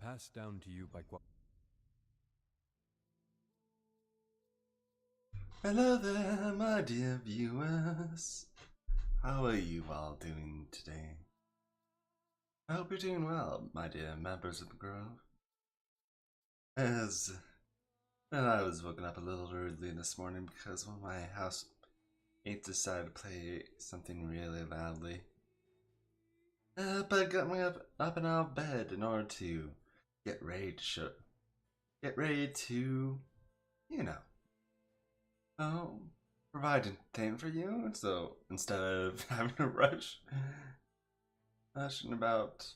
Passed down to you by Hello there, my dear viewers. How are you all doing today? I hope you're doing well, my dear members of the Grove. As I was woken up a little early this morning because one of my housemates decided to play something really loudly. But got me up and out of bed in order to get ready to, you know, provide entertainment for you. So instead of having to rushing about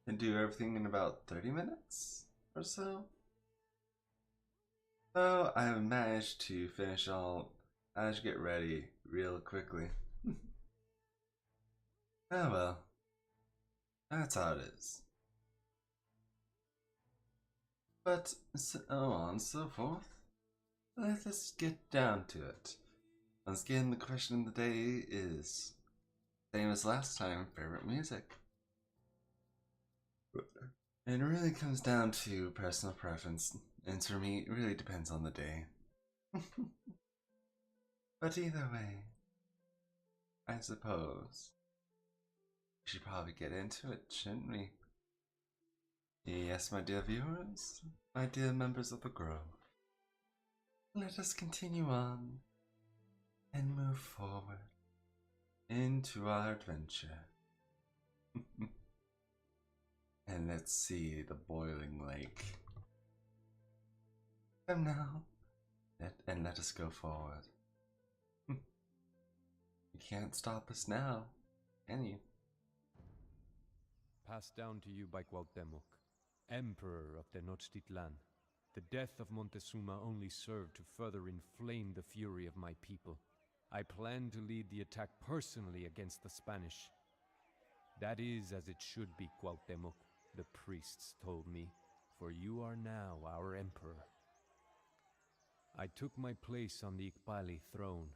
and do everything in about 30 minutes or so. So I have managed to get ready real quickly. Oh well, that's how it is. But so on and so forth. Let's get down to it. Once again, the question of the day is same as last time: favorite music. And it really comes down to personal preference, and for me, it really depends on the day. But either way, I suppose we should probably get into it, shouldn't we? Yes, my dear viewers, my dear members of the Grove, let us continue on and move forward into our adventure. And let's see the boiling lake. Come now, and let us go forward. You can't stop us now, can you? passed down to you by Cuauhtémoc, Emperor of Tenochtitlan. The death of Montezuma only served to further inflame the fury of my people. I plan to lead the attack personally against the Spanish. That is as it should be, Cuauhtémoc, the priests told me, for you are now our emperor. I took my place on the Ikpali throne,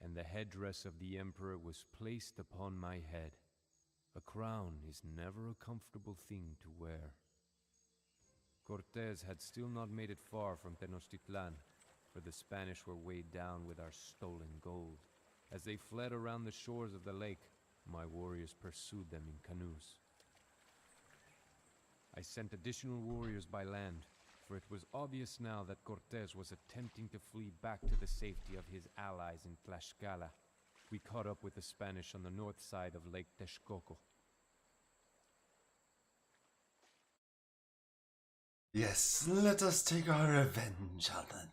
and the headdress of the emperor was placed upon my head. A crown is never a comfortable thing to wear. Cortez had still not made it far from Tenochtitlan, for the Spanish were weighed down with our stolen gold. As they fled around the shores of the lake, my warriors pursued them in canoes. I sent additional warriors by land, for it was obvious now that Cortez was attempting to flee back to the safety of his allies in Tlaxcala. We caught up with the Spanish on the north side of Lake Texcoco. Yes, let us take our revenge on the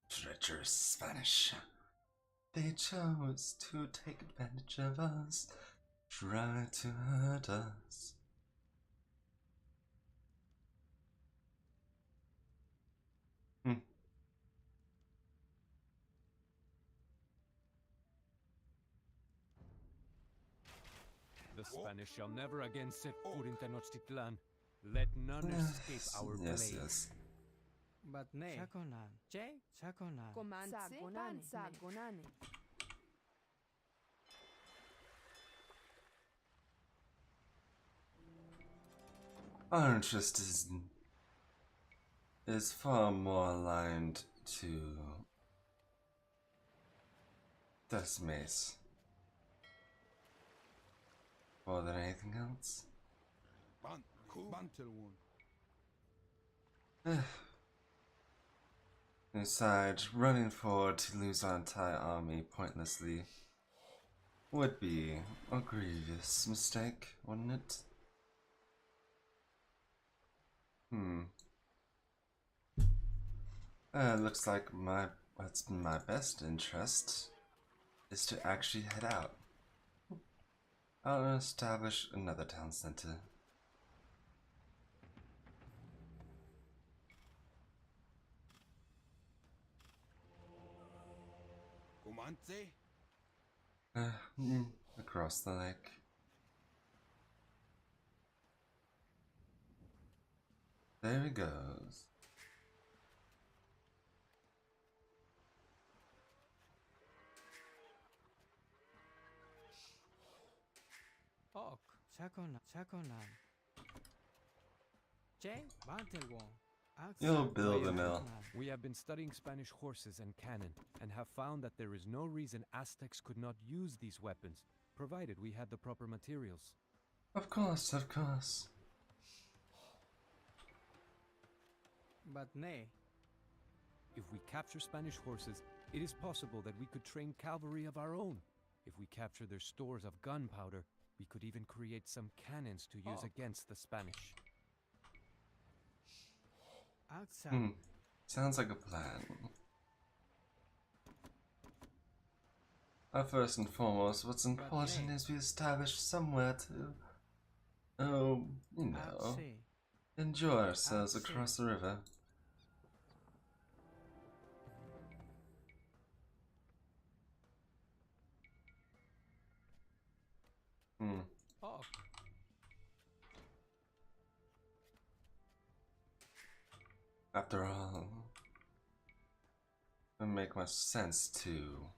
treacherous Spanish. They chose to take advantage of us, try to hurt us. The Spanish shall never again set foot in Tenochtitlan. Let none escape our Yes, blade. yes. But nay. Chaconan. Che? Chaconan. Comanze Sagonane. Our interest is far more aligned to Desmace more than anything else. Besides, running forward to lose our entire army pointlessly would be a grievous mistake, wouldn't it? Looks like what's in my best interest is to actually head out. I'll establish another town center. Across the lake. There he goes. Ok. Chaconan. Chaconan. You'll build a mill. We have been studying Spanish horses and cannon, and have found that there is no reason Aztecs could not use these weapons, provided we had the proper materials. Of course, of course. But nay. If we capture Spanish horses, it is possible that we could train cavalry of our own. If we capture their stores of gunpowder, we could even create some cannons to use against the Spanish. Sounds like a plan. First and foremost, what's important is we establish somewhere to, enjoy ourselves across the river. After all, it would make much sense to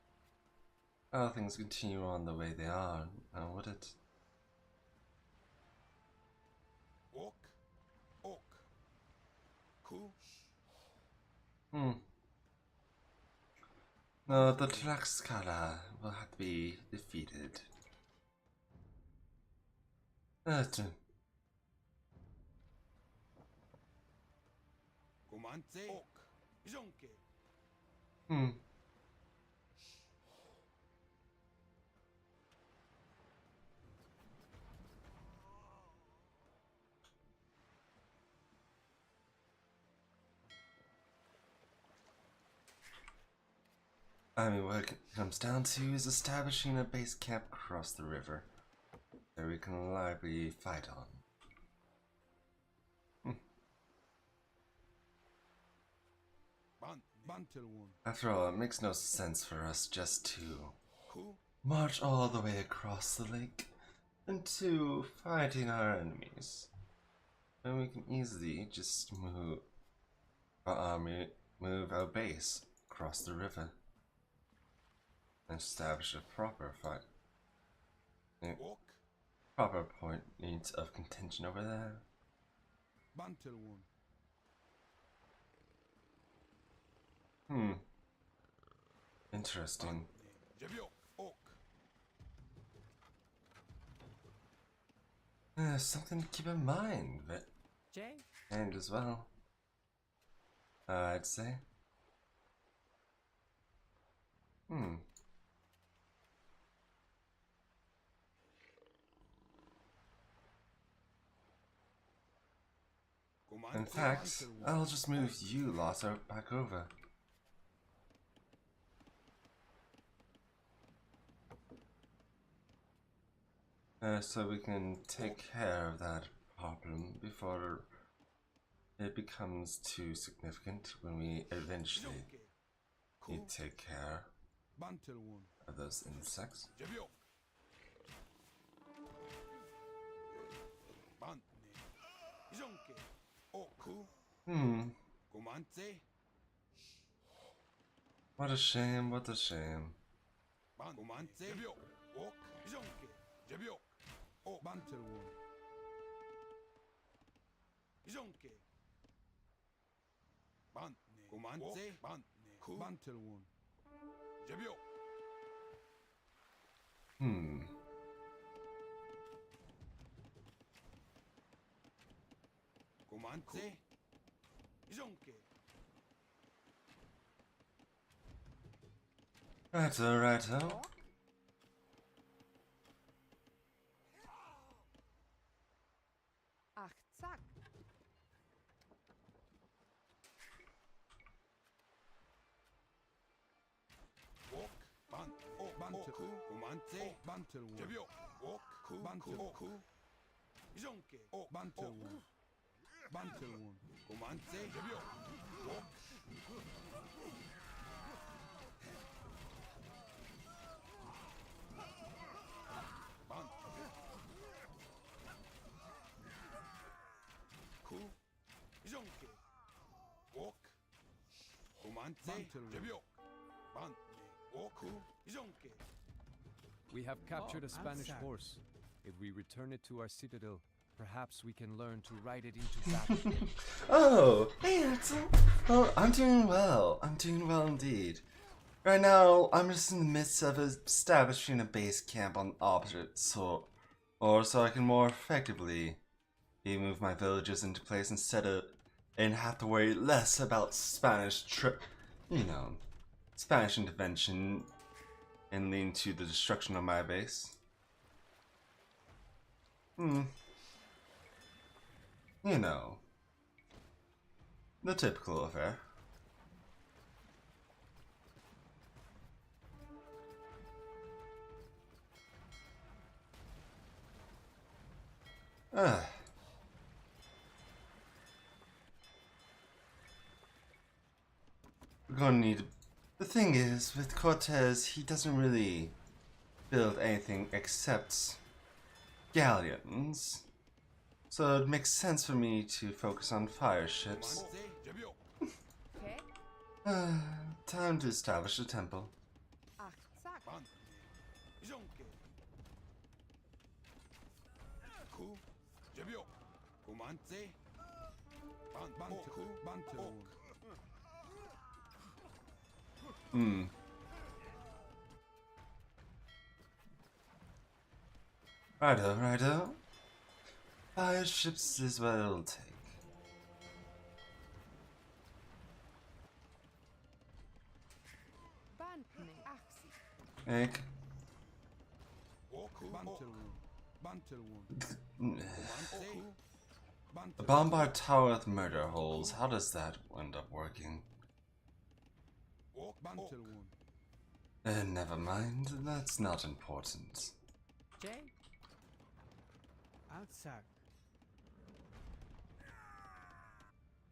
how things continue on the way they are, now would it? No, the Tlaxcala will have to be defeated. I mean, what it comes down to is establishing a base camp across the river that we can reliably fight on. After all, it makes no sense for us just to march all the way across the lake into fighting our enemies. And we can easily just move our army, move our base across the river and establish a proper fight. Proper point needs of contention over there. Interesting. Something to keep in mind, but and as well, I'd say. In fact, I'll just move you lot back over. So we can take care of that problem before it becomes too significant when we eventually need to take care of those insects. What a shame, what a shame. Righto, righto. We have captured a Spanish horse. If we return it to our citadel, Perhaps we can learn to write it into battle. Oh, hey Axel. Oh, I'm doing well. I'm doing well indeed. Right now, I'm just in the midst of establishing a base camp on opposite so I can more effectively move my villages into place and have to worry less about Spanish intervention and leading to the destruction of my base. You know, the typical affair. We're gonna need. The thing is, with Cortez, he doesn't really build anything except galleons. So it makes sense for me to focus on fire ships. Time to establish a temple. Righto. Fire ships is what it'll take. Egg. A bombard tower with murder holes. How does that end up working? Never mind. That's not important.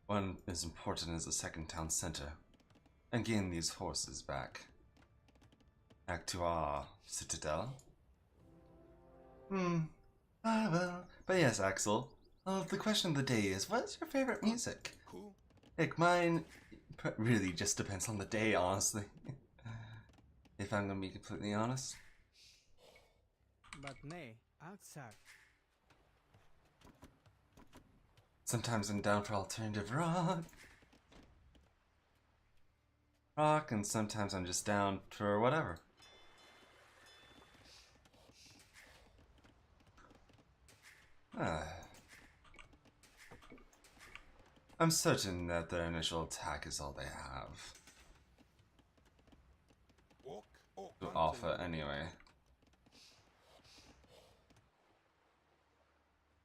One as important as the second town center. And gain these horses back. Back to our citadel. Well. But yes, Axel. The question of the day is, what's your favorite music? Like, mine really just depends on the day, honestly. If I'm gonna be completely honest. Sometimes I'm down for alternative rock, and sometimes I'm just down for whatever. I'm certain that their initial attack is all they have to offer anyway.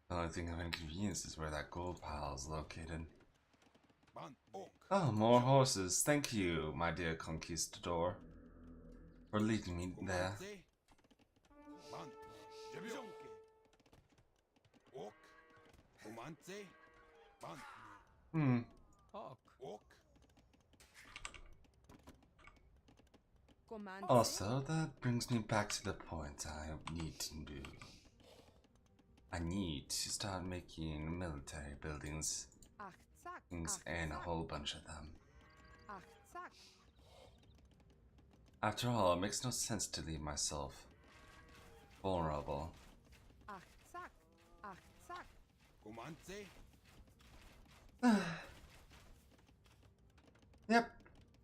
The only thing of inconvenience is where that gold pile is located. Oh, more horses. Thank you, my dear conquistador, for leading me there. Also, that brings me back to the point I need to do. I need to start making military buildings and a whole bunch of them. After all, it makes no sense to leave myself vulnerable. Yep.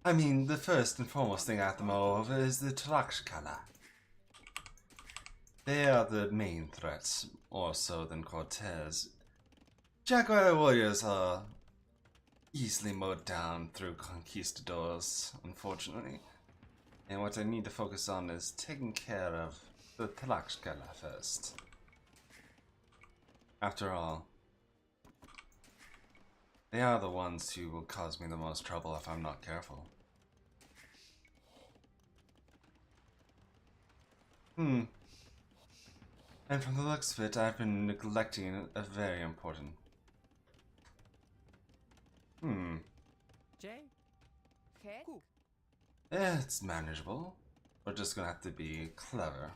I mean, the first and foremost thing I have to mow over is the Tlaxcala. They are the main threats, more so than Cortez. Jaguar warriors are easily mowed down through conquistadors, unfortunately. And what I need to focus on is taking care of the Tlaxcala first. After all, they are the ones who will cause me the most trouble if I'm not careful. And from the looks of it, I've been neglecting a very important. It's manageable. We're just gonna have to be clever.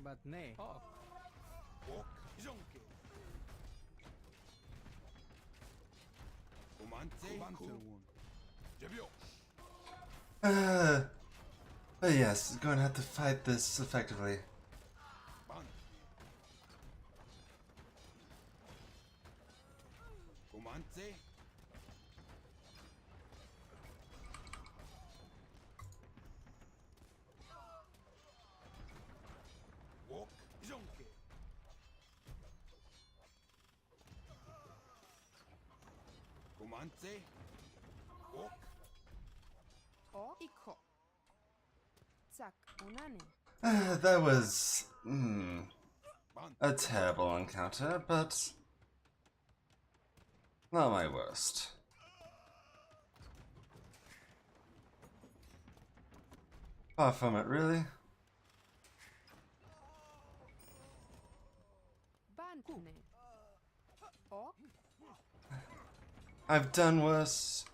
But nay. But yes, going to have to fight this effectively. O iko. Sak unane. That was a terrible encounter, but not my worst. Far from it, really. Bantne. O I've done worse.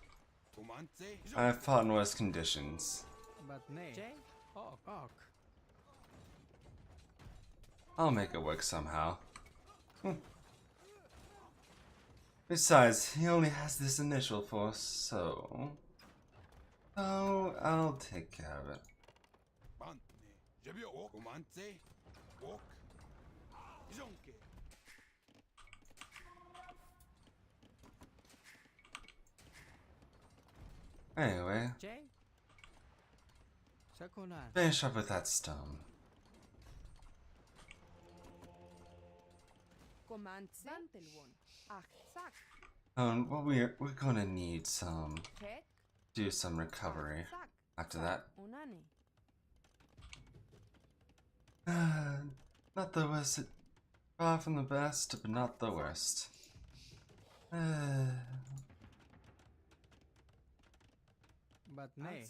I've fought in worse conditions. But nay. Ok. I'll make it work somehow. Besides, he only has this initial force, so I'll take care of it. Anyway, finish up with that stone. Comance. Bantelwon. Ach sak. Well, we're gonna need some Kek. do some recovery Sak. after that. Unane. Not the worst. Far from the best, but not the worst. But nay.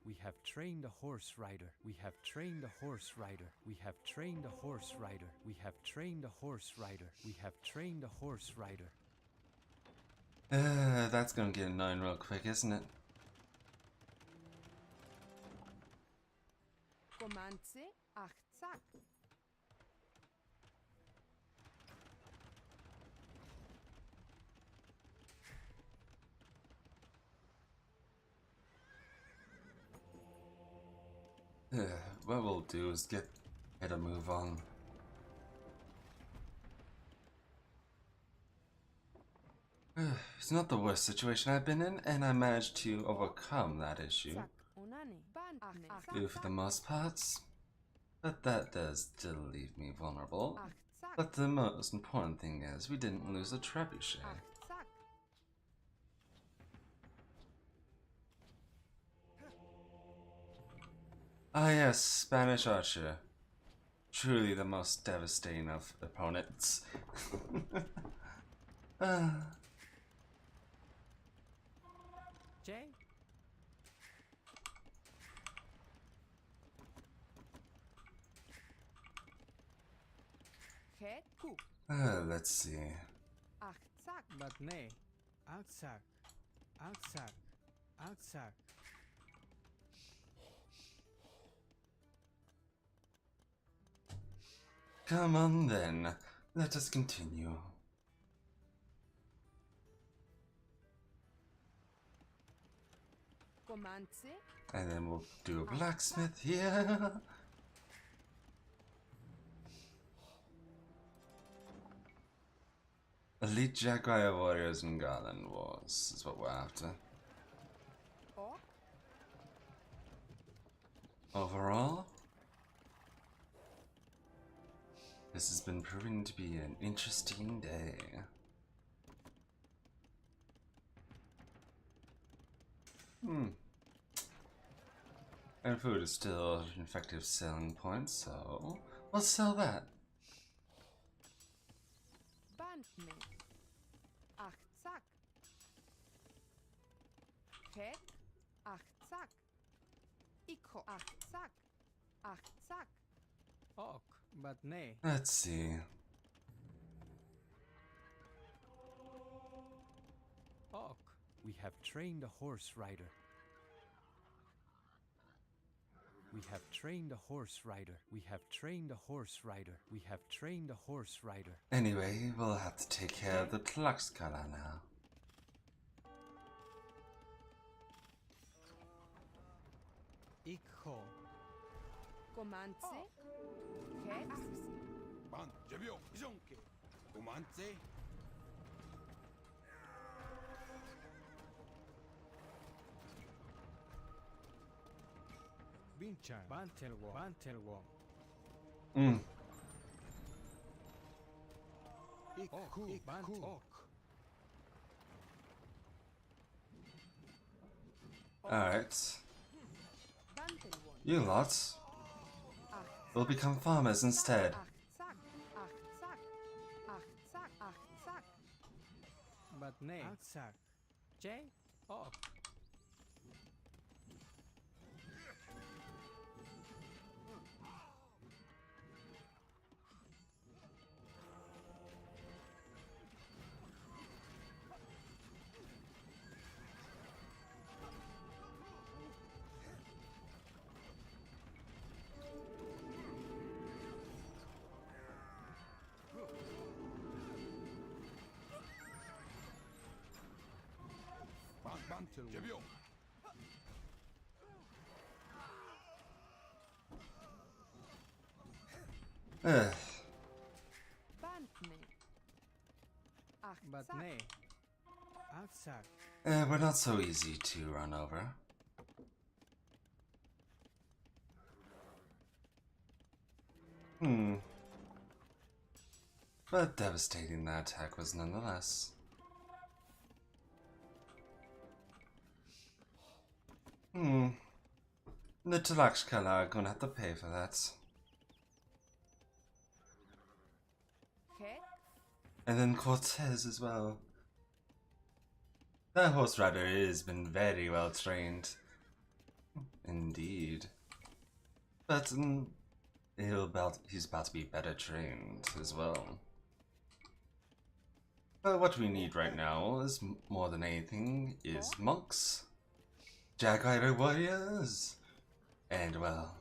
We have trained a horse rider. We have trained a horse rider. We have trained a horse rider. We have trained a horse rider. We have trained a horse rider. That's gonna get annoying real quick, isn't it? Comance. Ach sak. What we'll do is get a move on. It's not the worst situation I've been in, and I managed to overcome that issue. Sak. Unane. Bantne. Do for the most parts, but that does still leave me vulnerable. Ach sak. But the most important thing is we didn't lose a trebuchet. Ach sak. Ah yes, Spanish archer. Truly the most devastating of opponents. Kek. Ku. Let's see. Ach sak. But nay. Aksak. Aksak. Aksak. Come on then, let us continue. Comance. And then we'll do a blacksmith here. Elite Jaguar warriors and Garland wars is what we're after. O. Overall, this has been proving to be an interesting day. And food is still an effective selling point, so we'll sell that. Bantne. Ach sak. Kek. Ach sak. Iko. Ach sak. Ach sak. Ok. But nay. Let's see. Ok. We have trained a horse rider. We have trained a horse rider. We have trained a horse rider. We have trained a horse rider. Anyway, we'll have to take care of the Tlaxcala now. Ikho. Comance. Ket. Ban, Jebio, Jonke. Umance. Binchan. Bantelwo. Bantelwo. Ikku. Bant. Ok. Alright. Bantelwon. You lot will become farmers instead. Achtzak. Achtzak. Achtzak. Achtzak. But nay. Outside. J. Ok. Ban, Bantel. Jebio. Ugh. Bantne. But Achtzak. nay. Outside. We're not so easy to run over. But devastating that attack was nonetheless. The Tlaxcala are gonna have to pay for that. Ket. And then Cortez as well. That horse rider has been very well trained. Indeed. But he's about to be better trained as well. But what we need right now is more than anything is monks, Jag Rider warriors, and well,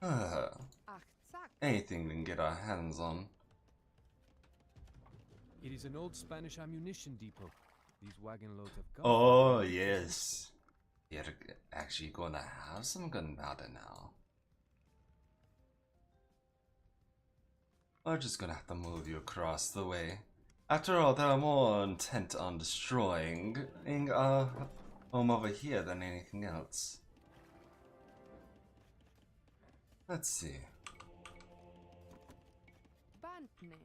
Achtzak. anything we can get our hands on. It is an old Spanish ammunition depot. These wagon loads of gun. Oh yes, you're actually gonna have some gunpowder now. We're just gonna have to move you across the way. After all, they're more intent on destroying our home over here than anything else. Let's see. Bantne.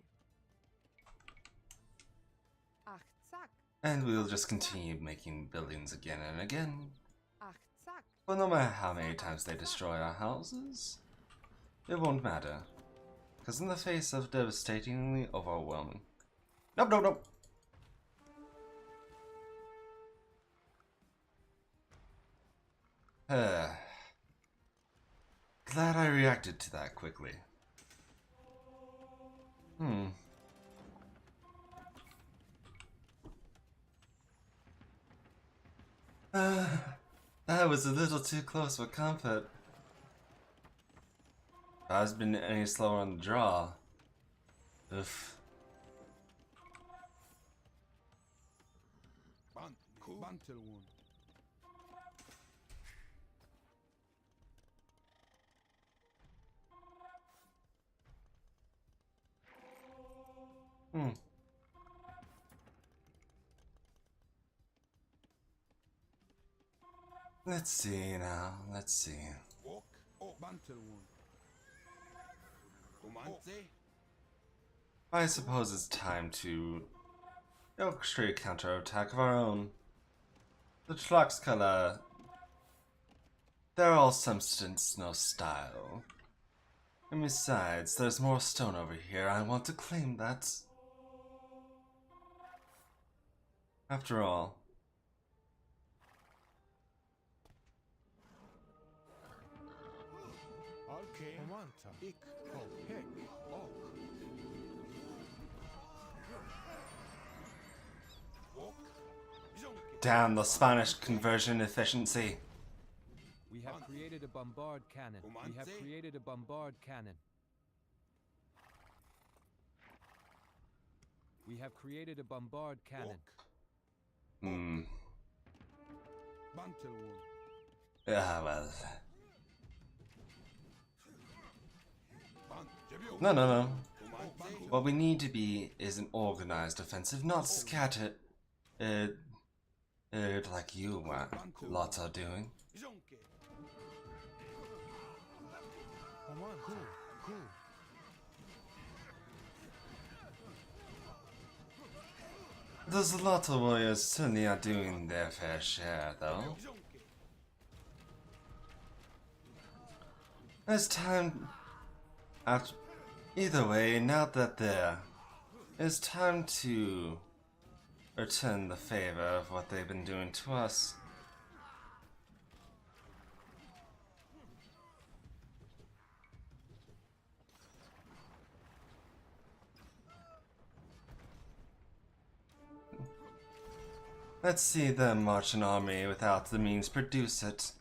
Achtzak. And we'll just continue making buildings again and again. Achtzak. But no matter how many times they destroy our houses, it won't matter. Because in the face of devastatingly overwhelming... Nope, nope, nope! Glad I reacted to that quickly. That was a little too close for comfort. If I was been any slower on the draw. Oof. Ban, Bantel one. Let's see now, let's see. Ok, Bantel one. Umance. I suppose it's time to orchestrate a counterattack of our own. The Tlaxcala, they're all substance, no style. And besides, there's more stone over here. I want to claim that. After all. Okay. Banta. Ik. Oh. Hek. Ok. Damn, the Spanish conversion efficiency. We have created a bombard cannon. We have created a bombard cannon. We have created a bombard cannon. Hmm. Bantelwon. Ah, well. Ban. Jebio. No. What we need to be is an organized offensive, not scattered. Like you, lots are doing. Jonke. Command. Cool. There's a lot of warriors certainly are doing their fair share, though. Jonke. It's time. Either way, now that there, it's time to return the favor of what they've been doing to us. Let's see them march an army without the means produce it.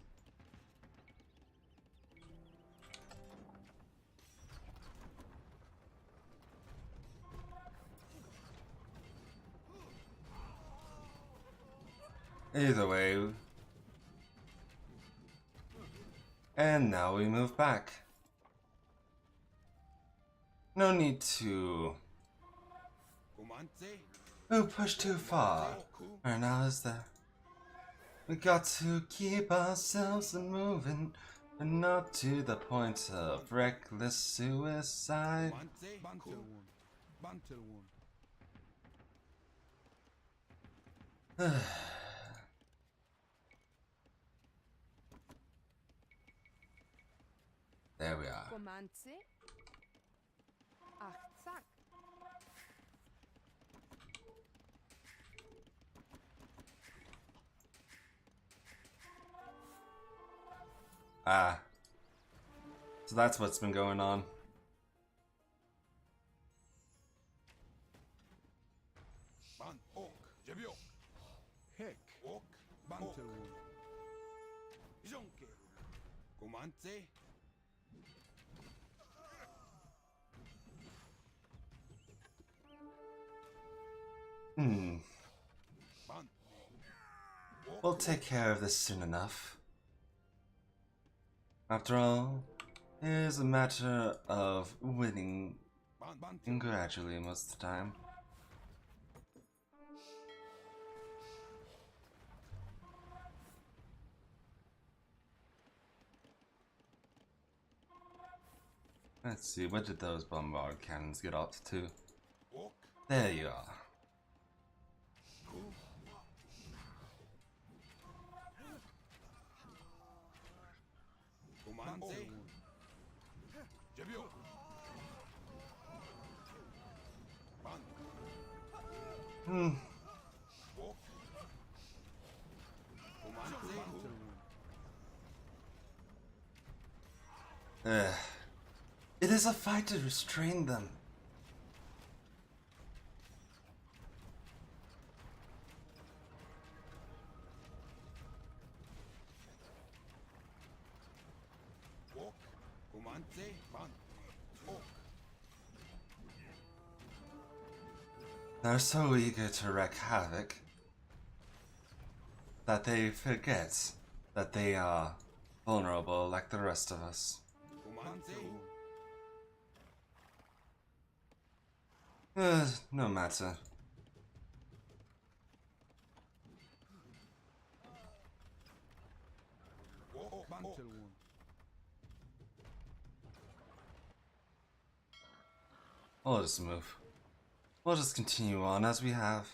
Either way. And now we move back. No need to push too far. Right now is there. We got to keep ourselves moving, but not to the point of reckless suicide. Bantelwon. There we are. Commandse. Achtzak. Ah. So that's what's been going on. Ban. Ok. Jebio. Hek. Ok. Bantelwon. Jonke. Comandse. Hmm. Ban. We'll take care of this soon enough. After all, it is a matter of winning Ban. gradually most of the time. Let's see, what did those bombard cannons get up to? Ok. There you are. Comandse. Jebio. Ban. Hmm. Ok. Comandse. It is a fight to restrain them. Ok. Comandse. Ban. Ok. They're so eager to wreak havoc that they forget that they are vulnerable like the rest of us. Comandse. No matter. Ok. Bantelwon. We'll just move. We'll just continue on as we have.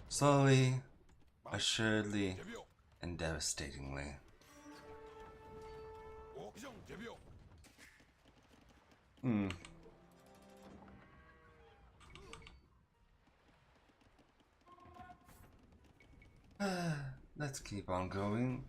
Slowly, assuredly, Jebio. and devastatingly. Ok. Jebio. Hmm. let's keep on going.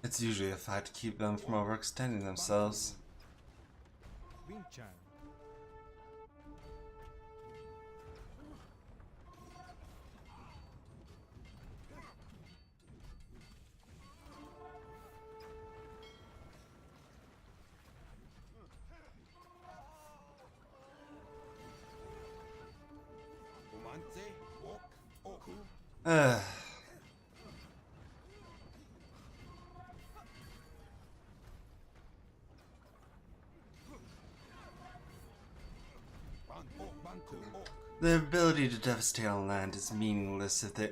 It's usually a fight to keep them from overextending themselves. Vinchan. Ugh. Their ability to devastate on land is meaningless if their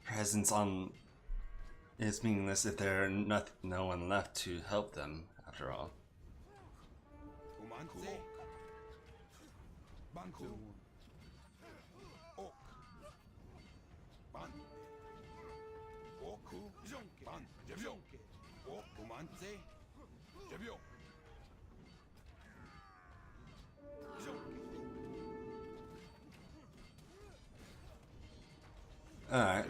presence on is meaningless if there are no one left to help them. After all, all right.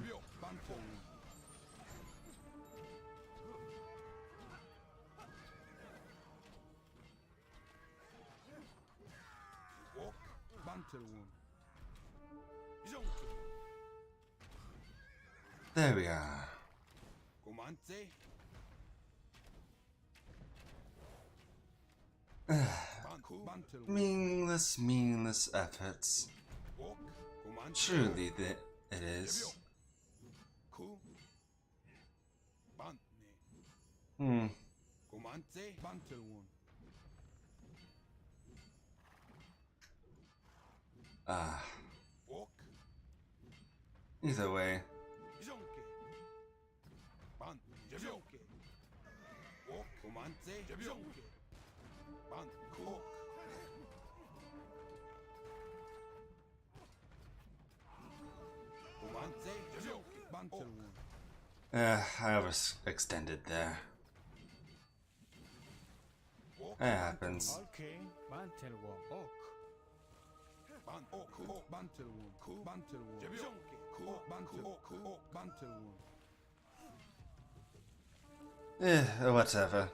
There we are. Meaningless efforts. Truly, it is. Hmm. Ah. Either way. I overextended there. It happens. Okay. Bantel one. Whatever.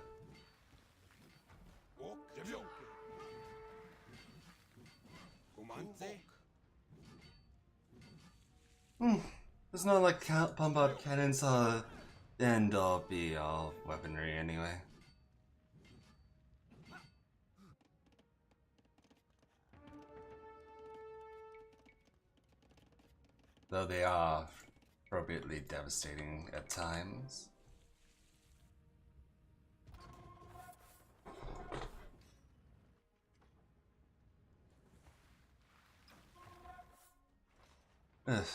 It's not like pump out cannons are the end all be all weaponry anyway. Though they are appropriately devastating at times. Ugh.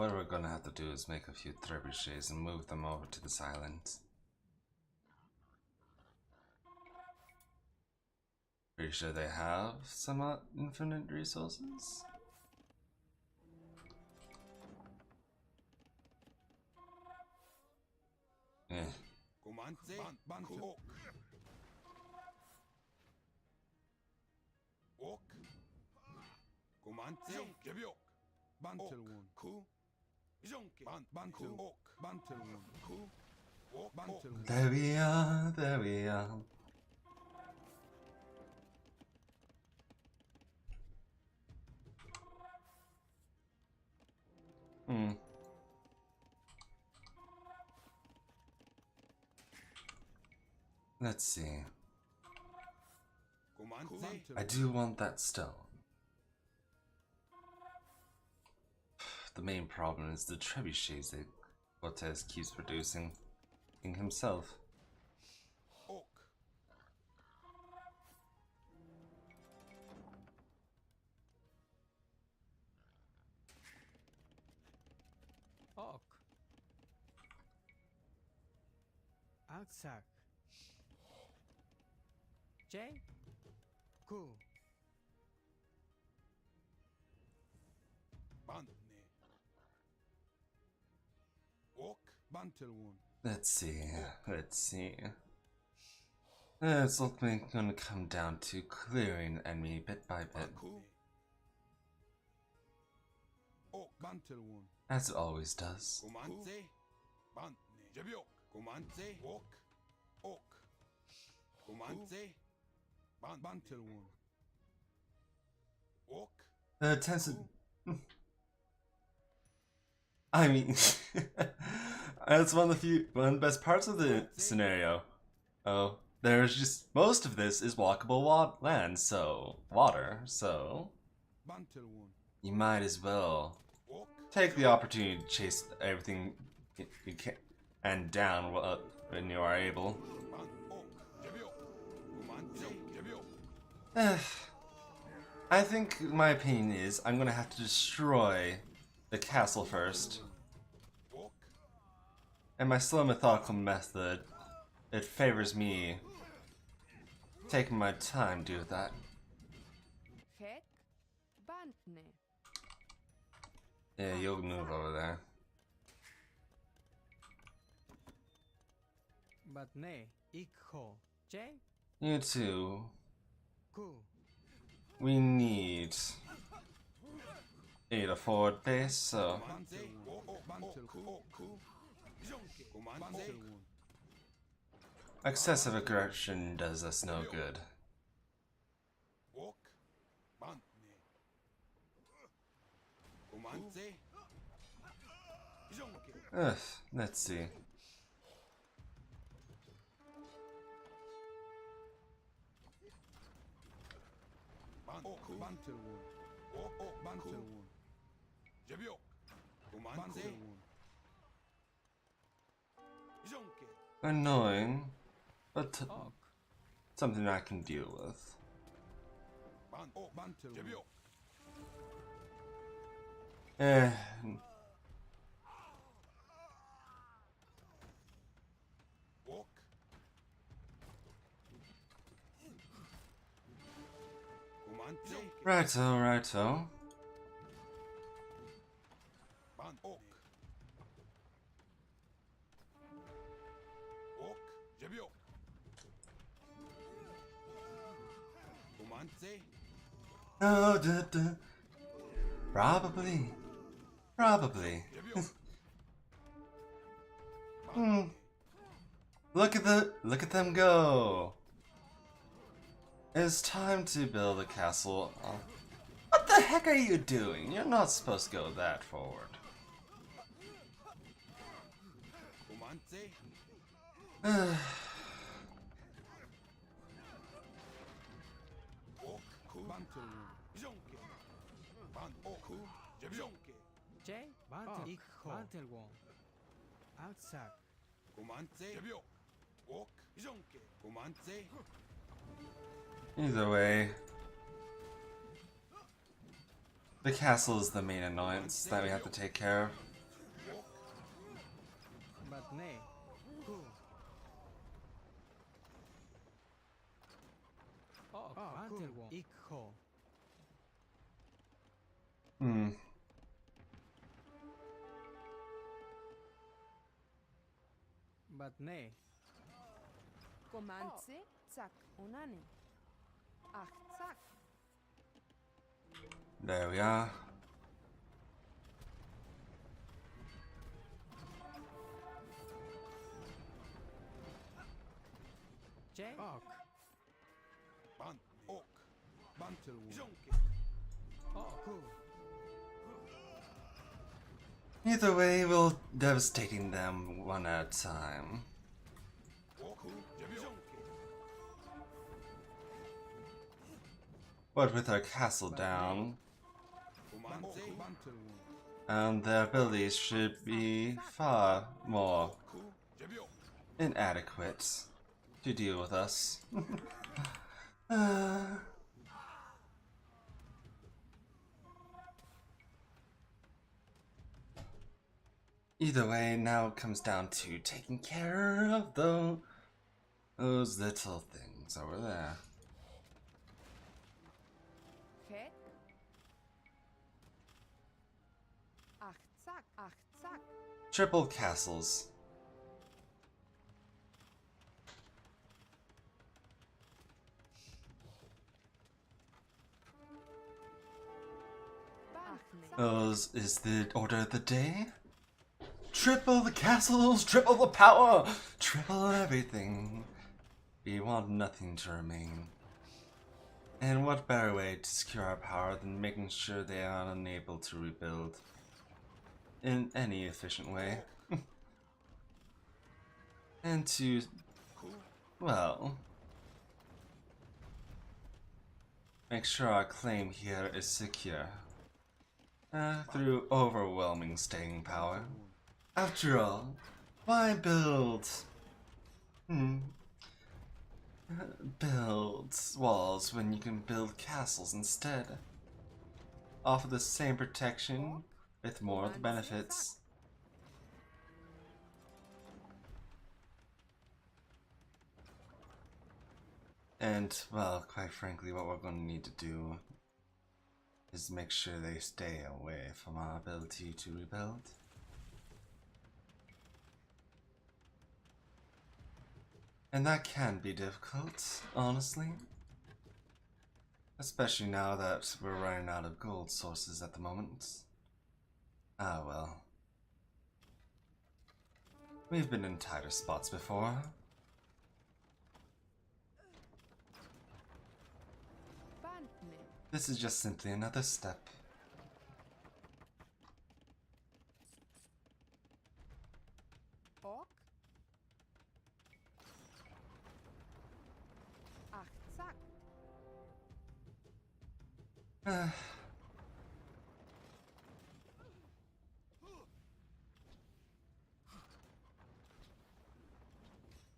What we're gonna have to do is make a few trebuchets and move them over to this island. Pretty sure they have somewhat infinite resources. Yeah. There we are, there we are. Let's see. I do want that stone. the main problem is the trebuchets that Cortez keeps producing in himself. Oak. Ok. Outsack. J. Ku. Bantne. Oak. Bantelwon. Let's see. It's ultimately gonna come down to clearing the enemy bit by bit, Oak. Bantelwon. as it always does. Comanze. Bantne. Jebiok. Comanze. Oak. Oak. Comanze. Bantelwon. Oak. The tends I mean, that's one of the best parts of the scenario. Oh, there's just most of this is walkable land, so water. So Bantelwon. you might as well Oak. take the opportunity to chase everything you can and down when you are able. Ban. Oak. Jebiok. Comanze. Jebiok. I think my opinion is I'm gonna have to destroy the castle first. Oak. And my slow methodical method, it favors me taking my time to do that. Hek. Bantne. Yeah, you'll move over there. Batne. Ikho. J. You two, Ku. we need a forward base, so Comanze. Oak. Bantelwon. Oak. Jonke. Comanze. Bantelwon. excessive aggression does us no good. Oak. Bantne. Comanze. Jonke. Let's see. Oak. Bantelwon. Oak. Bantelwon. Jebiok. Comanze. Jonke. Annoying, but Ok. something I can deal with. Oak. Bantelwon. Jebiok. Eh, Oak. Comanze. righto. Ban. Oak. Oak. Jebiok. Comanze. Oh, Probably. Jebiok. Look at them go. It's time to build a castle. What the heck are you doing? You're not supposed to go that forward. Comanze. Oak. Bantelwon. Jonke. Ban. Oak. Jebiok. J. Ikho. Bantelwon. Outsack. Comanze. Jebiok. Oak. Jonke. Comanze. Either way, the castle is the main annoyance that we have to take care of. Batne. Ku. Ok. Bantelwon. Ikho. Batne. Comanze. Zack. Onane. Ach, zack. There we are. J. Ok. Ban. Oak. Bantelwon. Jonke. Ku. Either way, we'll devastating them one at a time. Oak. Jebiok. But with our castle down, and their abilities should be far more inadequate to deal with us. Either way, now it comes down to taking care of those little things over there. Het. Achtzak, achtzak. Triple castles. Achne. Those is the order of the day. Triple the castles, triple the power, triple everything. We want nothing to remain. And what better way to secure our power than making sure they are unable to rebuild in any efficient way? And to, well, make sure our claim here is secure through overwhelming staying power. After all, why build walls when you can build castles instead? Offer the same protection with more of the benefits. And, well, quite frankly, what we're going to need to do is make sure they stay away from our ability to rebuild. And that can be difficult, honestly. Especially now that we're running out of gold sources at the moment. Ah well. We've been in tighter spots before. Bantne. This is just simply another step. Ok. Achtzak.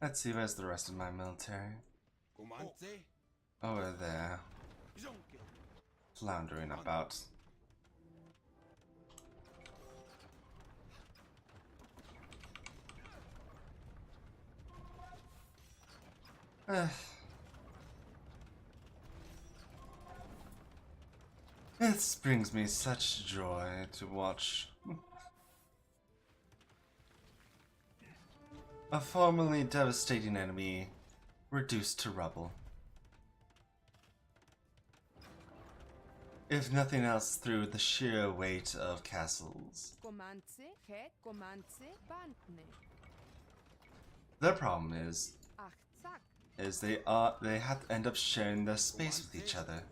Let's see, where's the rest of my military? Over there. Floundering about. This brings me such joy to watch a formerly devastating enemy reduced to rubble. If nothing else, through the sheer weight of castles. Comance. Het. Comance. Bantne. Their problem is Achtzak. they have to end up sharing their space with each other.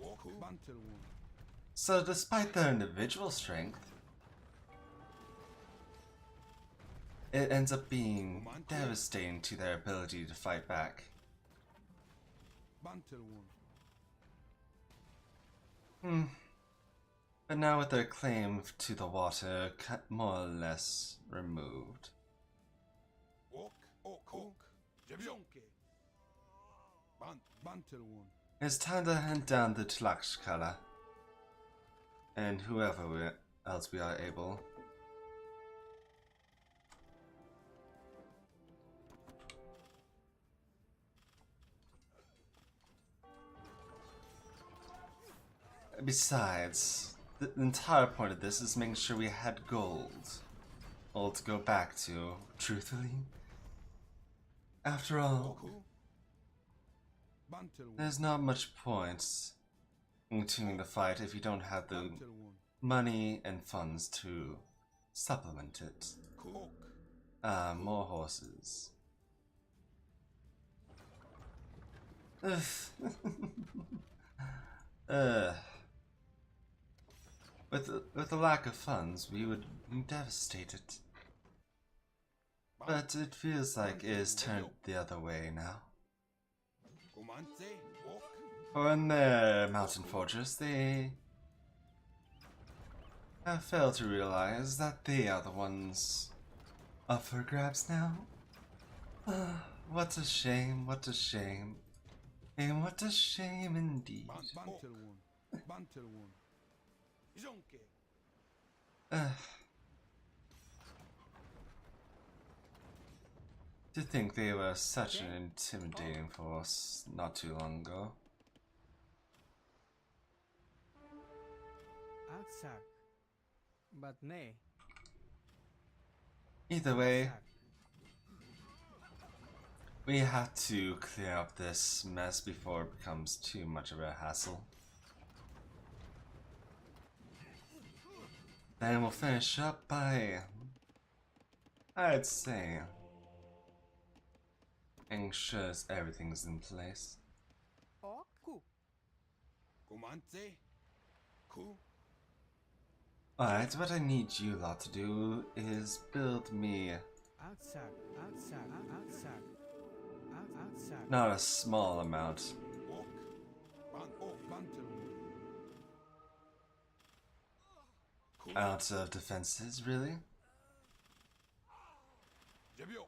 So despite their individual strength, it ends up being devastating to their ability to fight back. But now with their claim to the water more or less removed, it's time to hunt down the Tlaxcala and whoever else we are able. Besides, the entire point of this is making sure we had gold. All to go back to, truthfully. After all, there's not much point in continuing the fight if you don't have the money and funds to supplement it. More horses. With the lack of funds, we would be devastated. But it feels like it is turned the other way now. For in their mountain fortress, they I fail to realize that they are the ones up for grabs now. What a shame, what a shame. And what a shame indeed. Bantel one. Bantel one. Jonke. To think they were such an intimidating force not too long ago. Aksak. But nay. Either way, we have to clear up this mess before it becomes too much of a hassle. Then we'll finish up by, I'd say, ensure everything's in place. Oku. Comante. Ku. Alright, what I need you lot to do is build me Aksak. Aksak. Aksak. Aksak. not a small amount Ok. Bantel one. out of defenses, really. Jebio.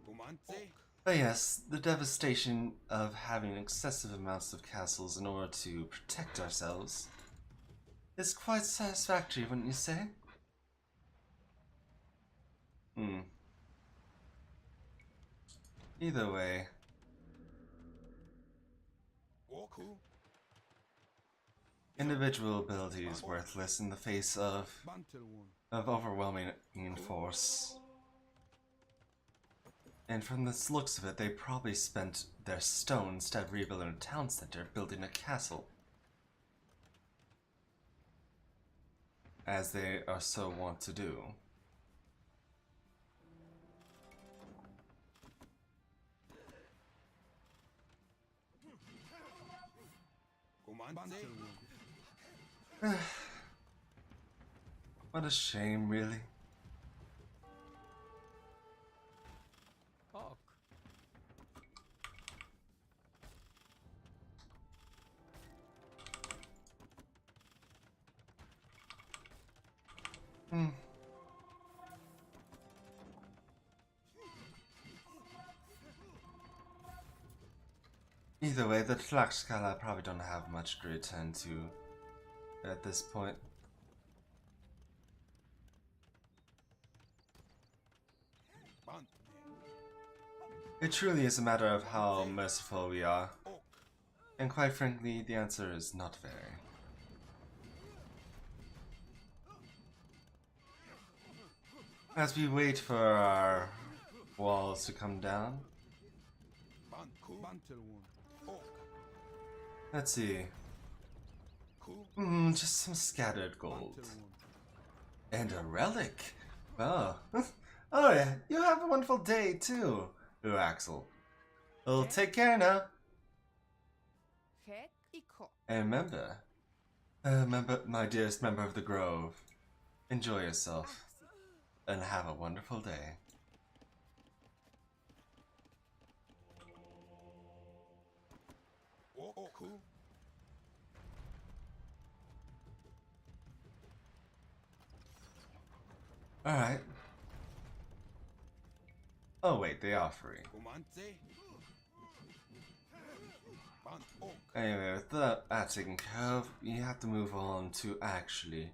Comante. But yes, the devastation of having excessive amounts of castles in order to protect ourselves is quite satisfactory, wouldn't you say? Either way, Oku. individual ability is worthless in the face of Bantel one. overwhelming force. And from the looks of it, they probably spent their stone instead of rebuilding a town center, building a castle. As they are so wont to do. Comante. What a shame, really. Ok. Either way, the Tlaxcala probably don't have much to return to at this point. It truly is a matter of how merciful we are. And quite frankly, the answer is not very. As we wait for our walls to come down, Bantel one. Ok. let's see. Just some scattered gold. Bantel one. And a relic. Oh. Oh yeah, you have a wonderful day too, Axel. Well, take care now. Het iko. And remember, my dearest member of the Grove, enjoy yourself and have a wonderful day. Oku. Alright. Oh wait, they are free. Comante. Ok. Anyway, with that taken care of, you have to move on to actually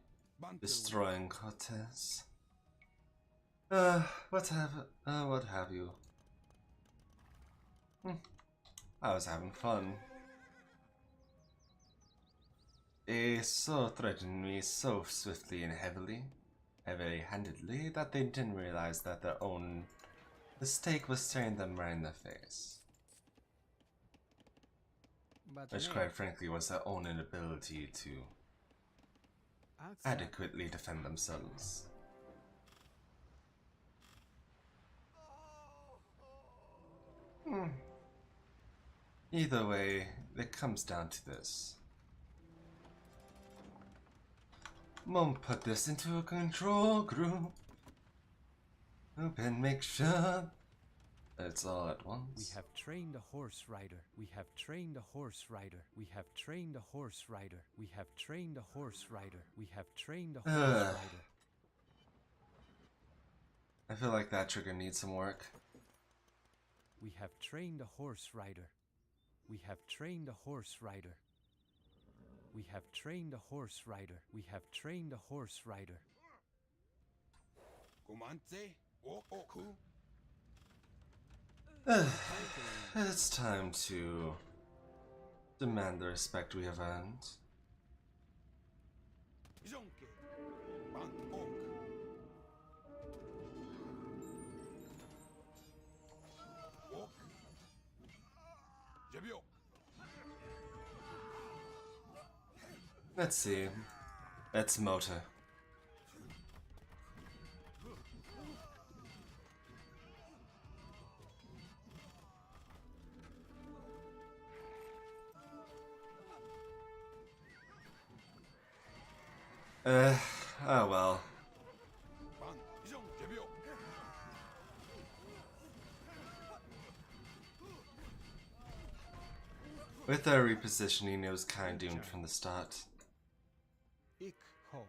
destroying Cortez. What have you? I was having fun. They so threatened me so swiftly and heavy-handedly, that they didn't realize that their own mistake was staring them right in the face. But Which, nay. quite frankly, was their own inability to Aksak. adequately defend themselves. Either way, it comes down to this. Mom put this into a control group and make sure It's all at We once. have trained a horse rider. We have trained a horse rider. We have trained a horse rider. We have trained a horse rider. We have trained a horse rider. I feel like that trigger needs some work. We have trained a horse rider. We have trained a horse rider. We have trained a horse rider. We have trained a horse rider. Comandante, Oku. It's time to demand the respect we have earned. Jonke, Ban Ok. Ok. Jebio. Let's see. Let's motor. Oh well. Ban Jon Jebio. With our repositioning, it was kind of doomed from the start. Ik ho.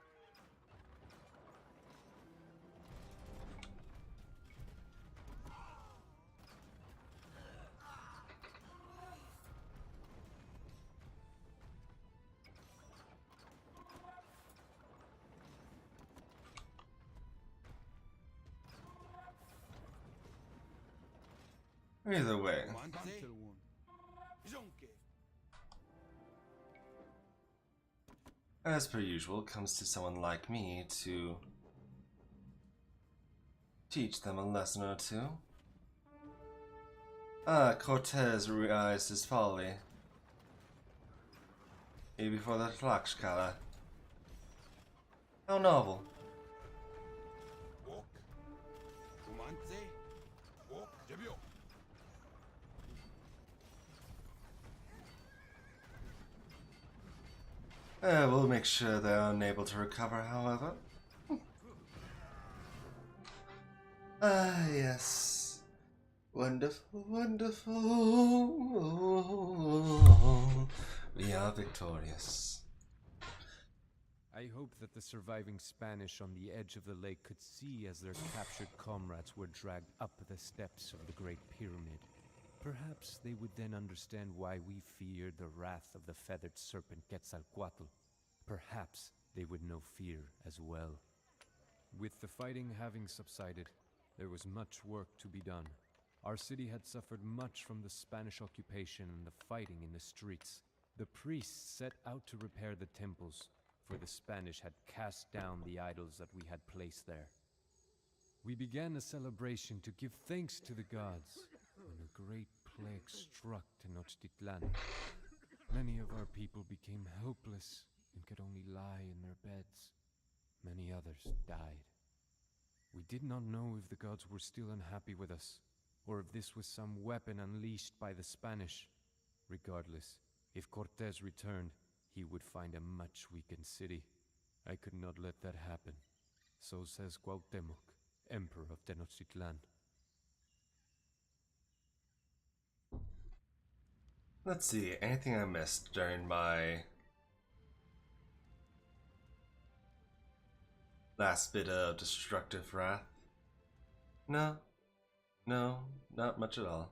Either way, Comandante, Until one. Jonke. as per usual, it comes to someone like me to teach them a lesson or two. Cortez realized his folly. Even before the Tlaxcala. How novel. Ok. Comandante, Ok Jebio. We'll make sure they're unable to recover, however. Yes. Wonderful, wonderful. We are victorious. I hope that the surviving Spanish on the edge of the lake could see as their captured comrades were dragged up the steps of the Great Pyramid. Perhaps they would then understand why we feared the wrath of the feathered serpent Quetzalcoatl. Perhaps they would know fear as well. With the fighting having subsided, there was much work to be done. Our city had suffered much from the Spanish occupation and the fighting in the streets. The priests set out to repair the temples, for the Spanish had cast down the idols that we had placed there. We began a celebration to give thanks to the gods, when a great plague struck Tenochtitlan. Many of our people became helpless and could only lie in their beds. Many others died. We did not know if the gods were still unhappy with us, or if this was some weapon unleashed by the Spanish. Regardless, if Cortez returned, he would find a much weakened city. I could not let that happen. So says Cuauhtémoc, Emperor of Tenochtitlan. Let's see, anything I missed during my last bit of destructive wrath? No, not much at all.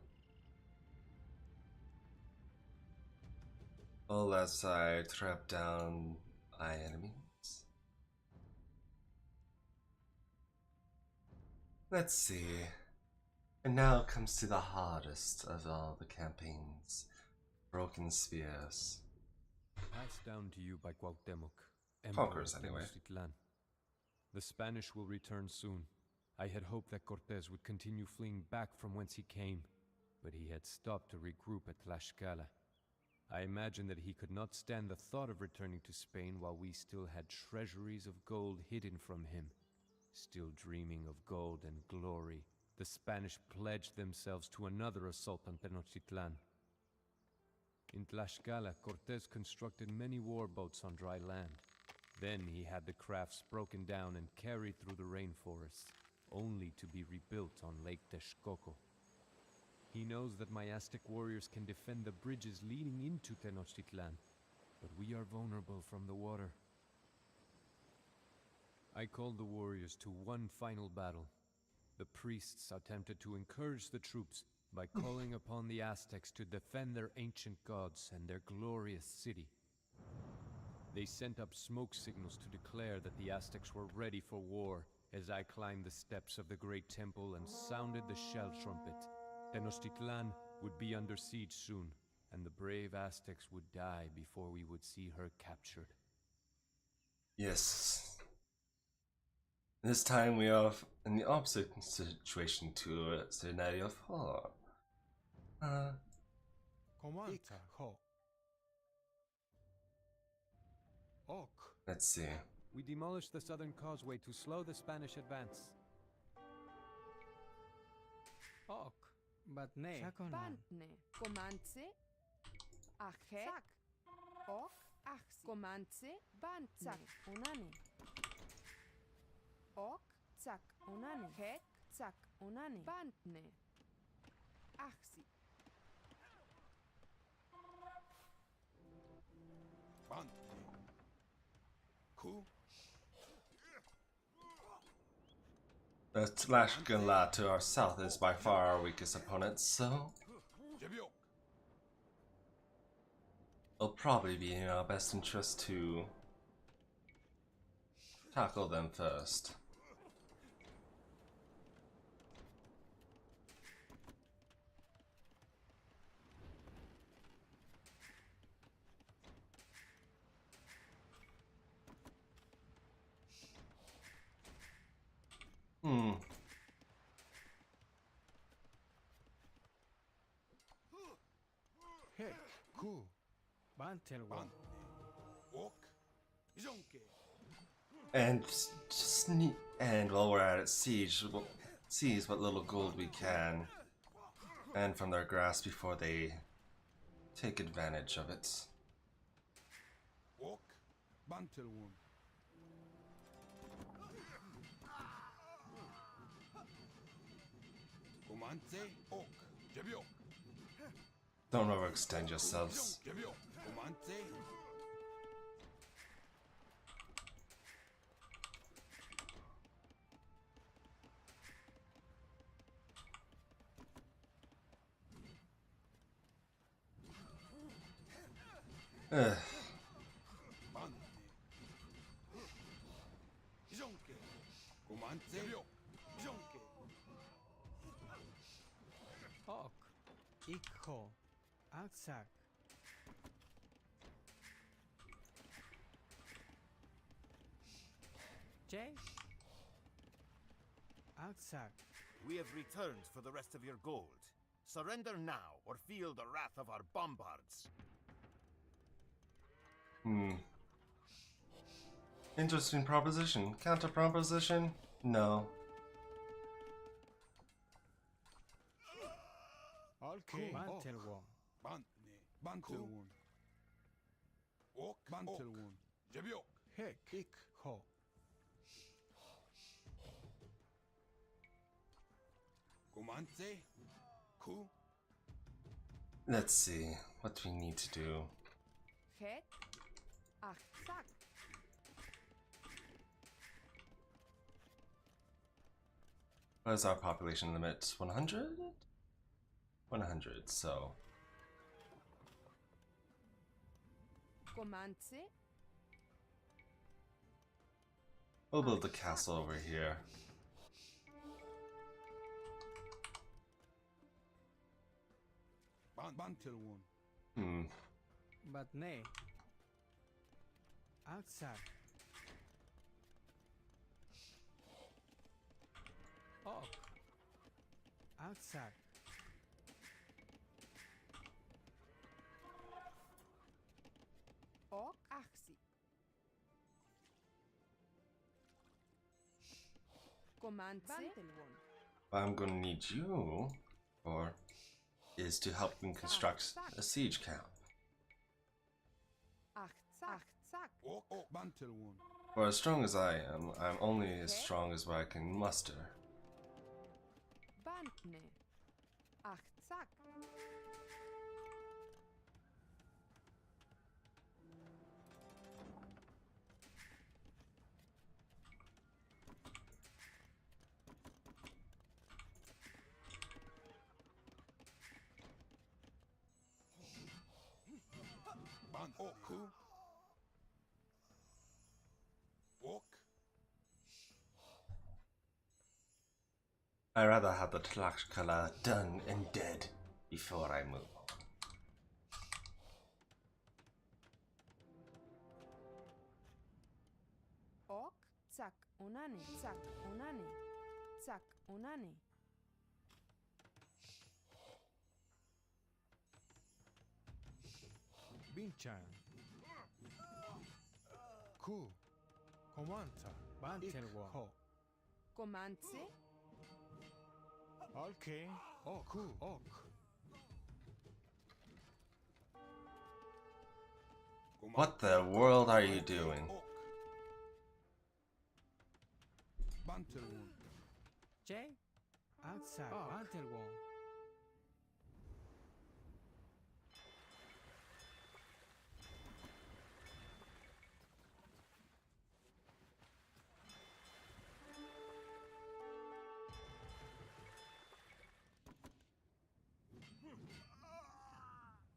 All as I trap down my enemies. Let's see. And now it comes to the hardest of all the campaigns. Broken Spears. Passed down to you by Cuauhtémoc, Emperor Conquerors, of anyway. Tenochtitlan. The Spanish will return soon. I had hoped that Cortez would continue fleeing back from whence he came, but he had stopped to regroup at Tlaxcala. I imagined that he could not stand the thought of returning to Spain while we still had treasuries of gold hidden from him. Still dreaming of gold and glory, the Spanish pledged themselves to another assault on Tenochtitlan. In Tlaxcala, Cortez constructed many warboats on dry land. Then he had the crafts broken down and carried through the rainforests, only to be rebuilt on Lake Texcoco. He knows that my Aztec warriors can defend the bridges leading into Tenochtitlan, but we are vulnerable from the water. I called the warriors to one final battle. The priests attempted to encourage the troops by calling upon the Aztecs to defend their ancient gods and their glorious city. They sent up smoke signals to declare that the Aztecs were ready for war as I climbed the steps of the great temple and sounded the shell trumpet. Tenochtitlan would be under siege soon, and the brave Aztecs would die before we would see her captured. Yes. This time we are in the opposite situation to Cidereal 4. Comanta ho. Ok. Let's see. We demolished the southern causeway to slow the Spanish advance. Ok. Batne. Bantne. Comance. Achet. Ok. Axi. Comance. Bantne. Unane. Ok. Tsak. Unane. Het. Tsak. Unane. Bantne. Axi. Bante. Ku. The Tlashgala to our south is by far our weakest opponent, so Jebiok. it'll probably be in our best interest to tackle them first. Hek. Ku. Bantelwan. Bante. Ok. Jonke. And while we're at it, we'll seize what little gold we can, and from their grasp before they take advantage of it. Ok. Bantelwon. Comance. Ok. Jebiok. Don't overextend yourselves. Jebiok. Comance. Ugh. Bante. Jonke. Comance. Jebiok. Jonke. Ok. Ikho. Aksak. Jay. Aksak. We have returned for the rest of your gold. Surrender now, or feel the wrath of our bombards. Interesting proposition. Counter proposition? No. Okay. Bantelwan. Bantne. Bantelwon. Ok. Bantelwon. Jebiok. Hek. Ikho. Comance. Ku. Let's see what we need to do. Het. Achsak. What is our population limit? 100? 100, so Comance. we'll build the castle over here. Bantelwon. Batne. Aksak. Ok. Aksak. Ok. Axi. Comance. Bantelwon. What I'm gonna need you for is to help them construct a siege camp. Achsak. Ok. Bantelwon. For as strong as I am, I'm only as strong as what I can muster. Bantne. Sack. Ban oku. Walk. I'd rather have the Tlaxcala done and dead before I move. Ok. Sack. Unani. Sack. Unani. Sack. Unani. Binchan. Ku. Comanta. Bantelwa. Ho. Comanche. Okay. Ok. Ku. Ok. What the world are you doing? Bantelwoon. J. Outside. Bantelwa.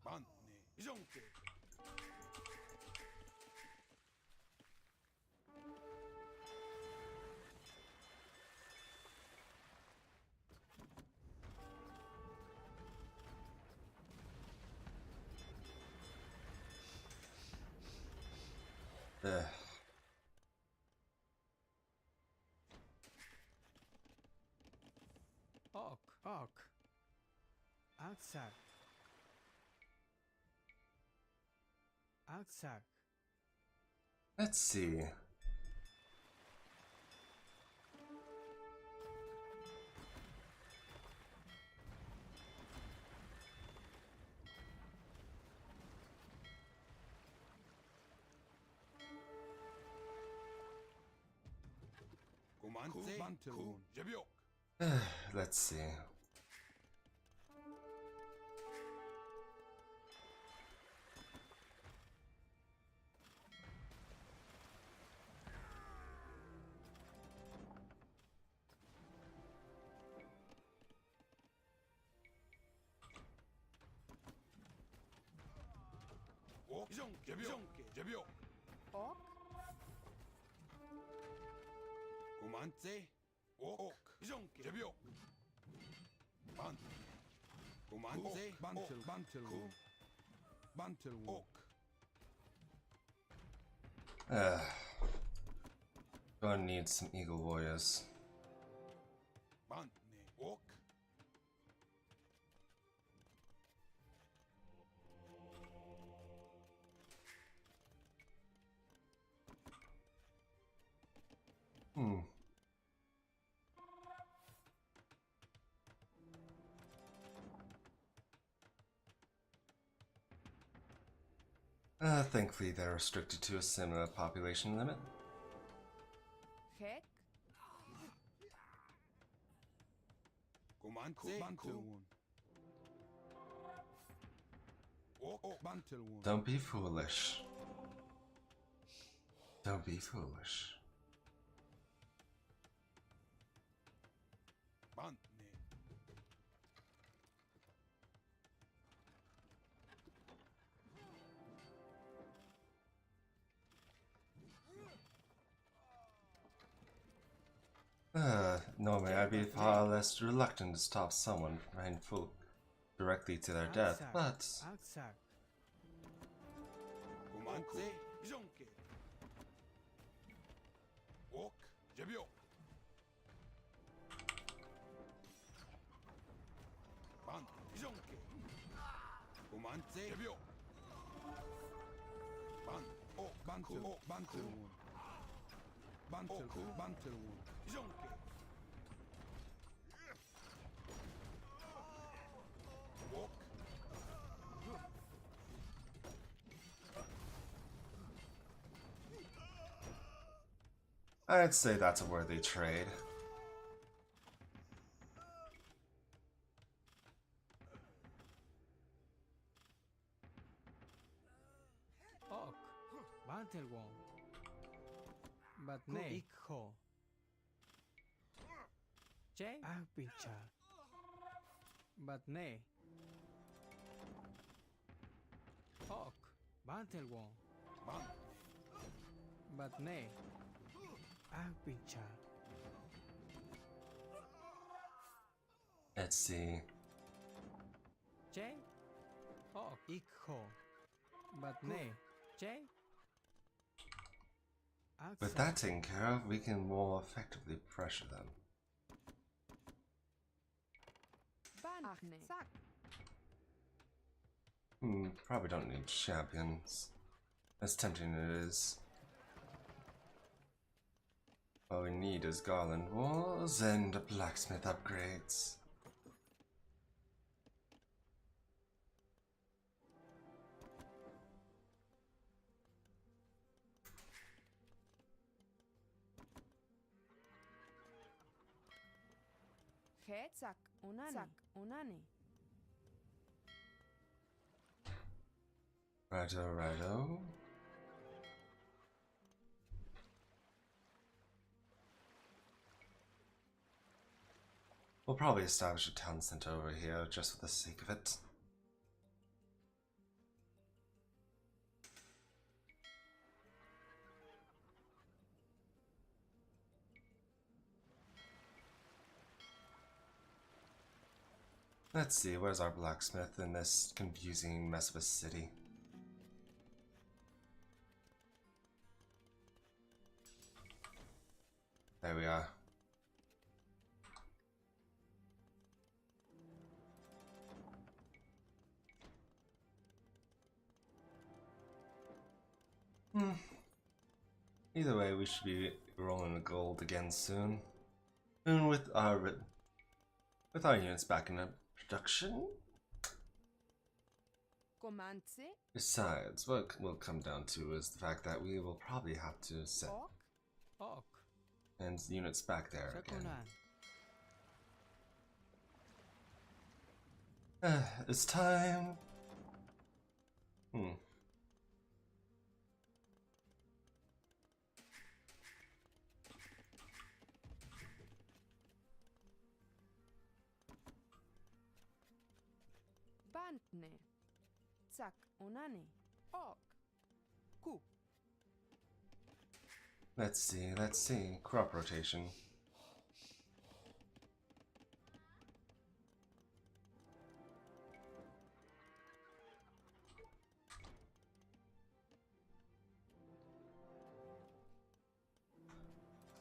Bantne. Jonke. Ugh. Ok. Ok. Outside. Outside. Let's see. Comance. Bantelwoon. Jebiok. Let's see. Walk. Jonke. Jonke. Jebiok. Ok. Comance. Walk. Jonke. Jebiok. Bant. Comance. Bantel. Bantelwoon. Bantelwoon. Gonna need some Eagle Warriors. Bantne. Walk. Hmm. Thankfully, they're restricted to a similar population limit. Heck. Comance. Bantelwoon. Walk. Bantelwoon. Don't be foolish. Don't be foolish. Bantne. Normally I'd be far less reluctant to stop someone from heading full directly to their death, Outside. but Outside. Comance. Jonke. Walk. Jebiok. Bant. Jonke. Comance. Jebiok. Bant. Oh. Bantel. Oh. Bantelwoon. Bantel. Bantelwoon. Jonke. Walk. I'd say that's a worthy trade. But nay. Ikho. J. Agpincha. But nay. Ok. Bantelwon. But nay. Agpincha. Let's see. J. Ok. Ikho. But nay. J. With that taken care of, we can more effectively pressure them. Probably don't need champions. As tempting it is. All we need is garland walls and blacksmith upgrades. Sak unani. Righto. We'll probably establish a town center over here just for the sake of it. Let's see, where's our blacksmith in this confusing mess of a city? There we are. Either way, we should be rolling the gold again soon. And with our units back in production. Besides, what will come down to is the fact that we will probably have to set and units back there again. It's time. Bantne. Sak unani. Ok. Ku. Let's see. Crop rotation.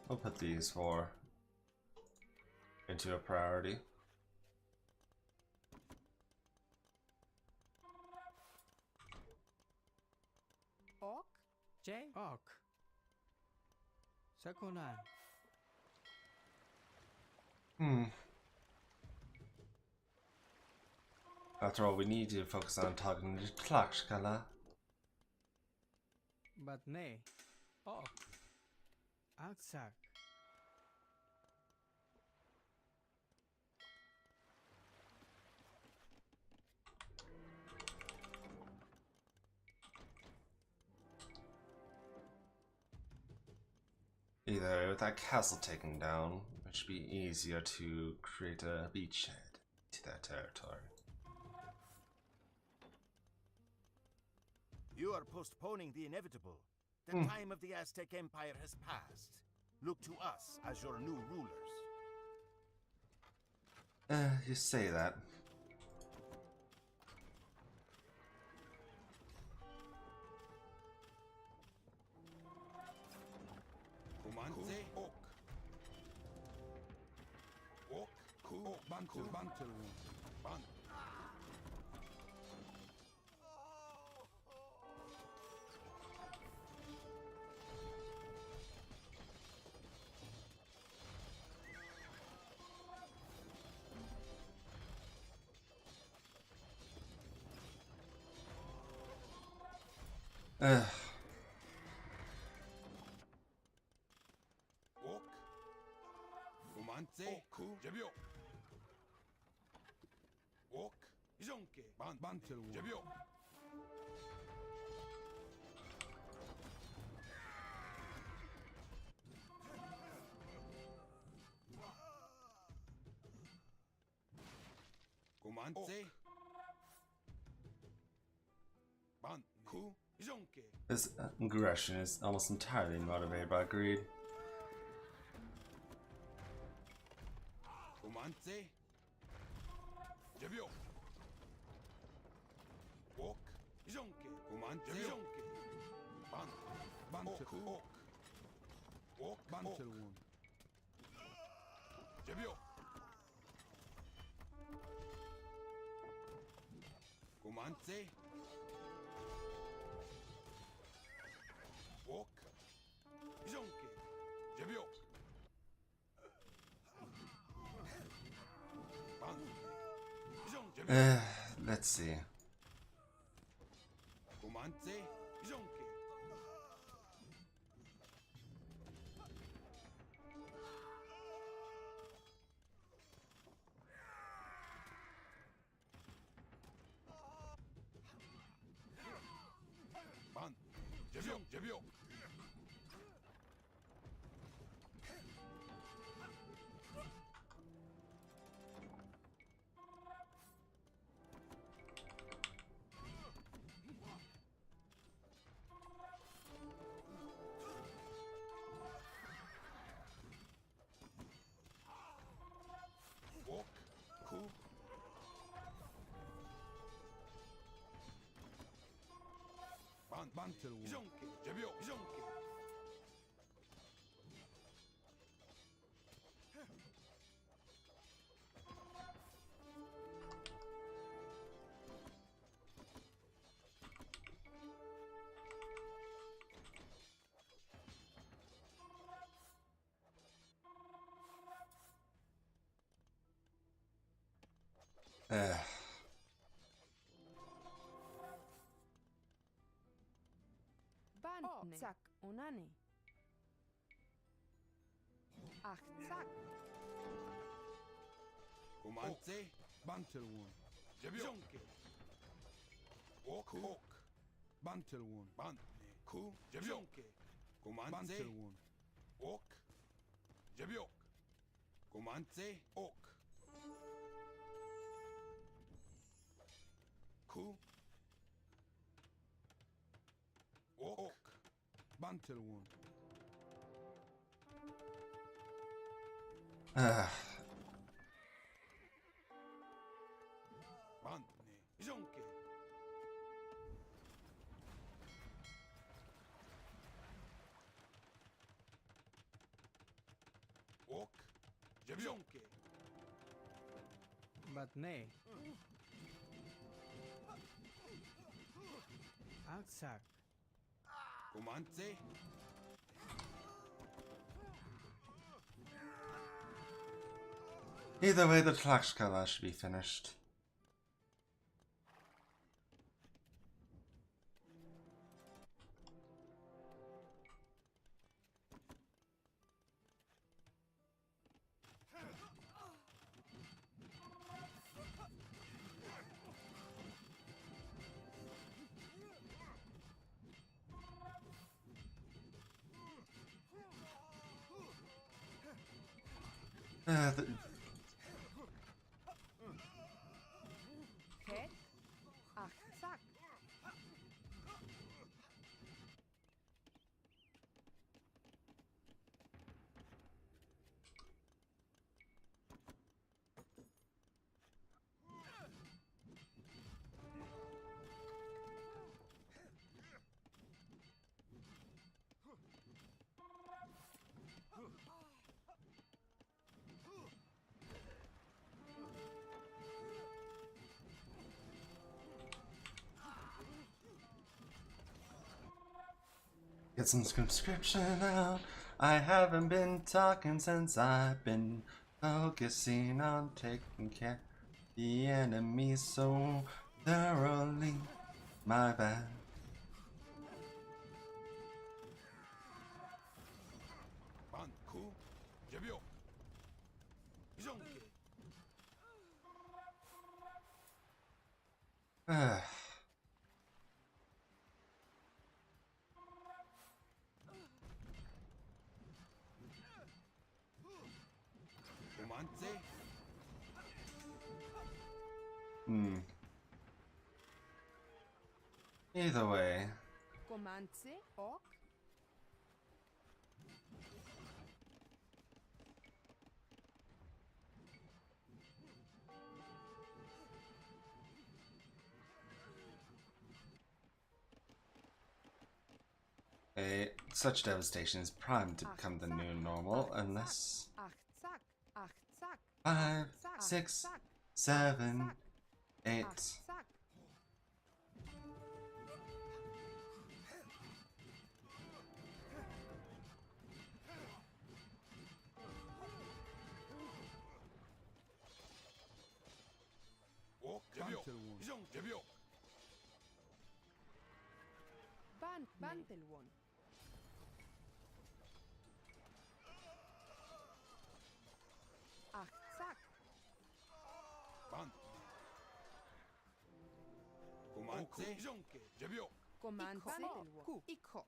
We'll put these four into a priority. Ok. J. Ok. Sakonan. After all, we need to focus on targeting the Tlaxcala. But nay. Ok. Aksak. Either with that castle taken down, it should be easier to create a beachhead to that territory. You are postponing the inevitable. The time of the Aztec Empire has passed. Look to us as your new rulers. You say that. 고만세 반쿠 이정께 This aggression is almost entirely motivated by greed. 고만세 제비오 옥 이정께 고만세 이정께 반 반쿠 옥 반철원 제비오 고만세 옥 이정께 제비오 반 이정 제비오 Let's see. 고만세 이정께 반 제비오 제비오 옥, 구, 반철원 이정께 제비오 이정께 Banne. Sak onani. Sak. 고만세 반철원 제비오 이정께 옥, 옥 반철원 반쿠 제비오께 고만세 반철원 옥 제비오 고만세 옥 구, 옥, 반철원 반네 이정께 옥 제비오께 Batne. Aztec. 고만세 Either way, the Tlaxcala should be finished. The Ket. Sak. Get some subscription out. I haven't been talking since I've been focusing on taking care of the enemy so thoroughly. My bad. 반쿠 제비오 이정께 고만세 Either way. Comanche, ok. Such devastation is primed to become the new normal unless... 5, 6, 7, 8... Bantelwon. Achtzak. Comanche, Ikho.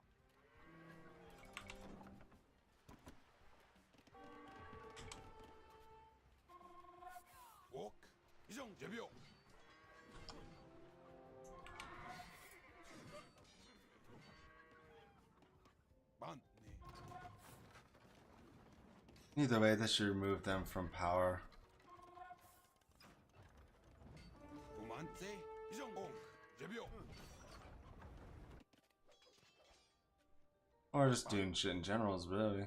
Either way, this should remove them from power. Or just doing shit in general, really.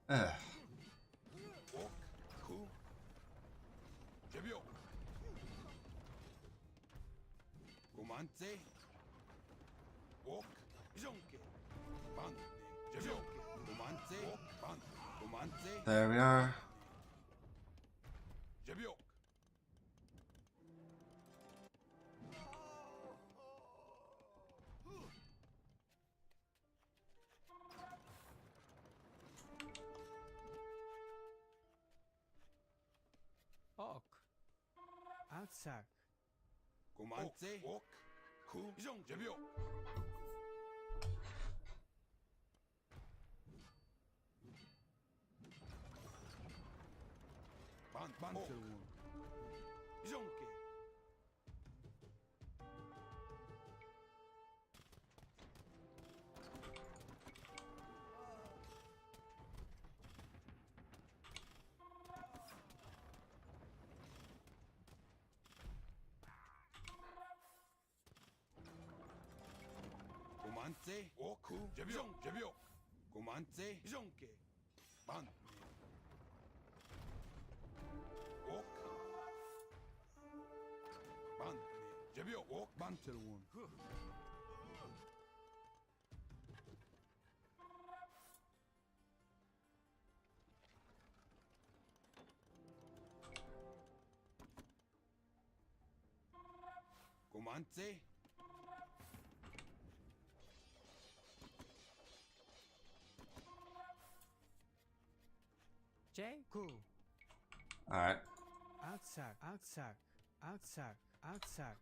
Ugh. There we are. Ok. Outside. Bantelwon. Bantelwon. J. Cool. Alright. Outside. Outside. Outside. Outside.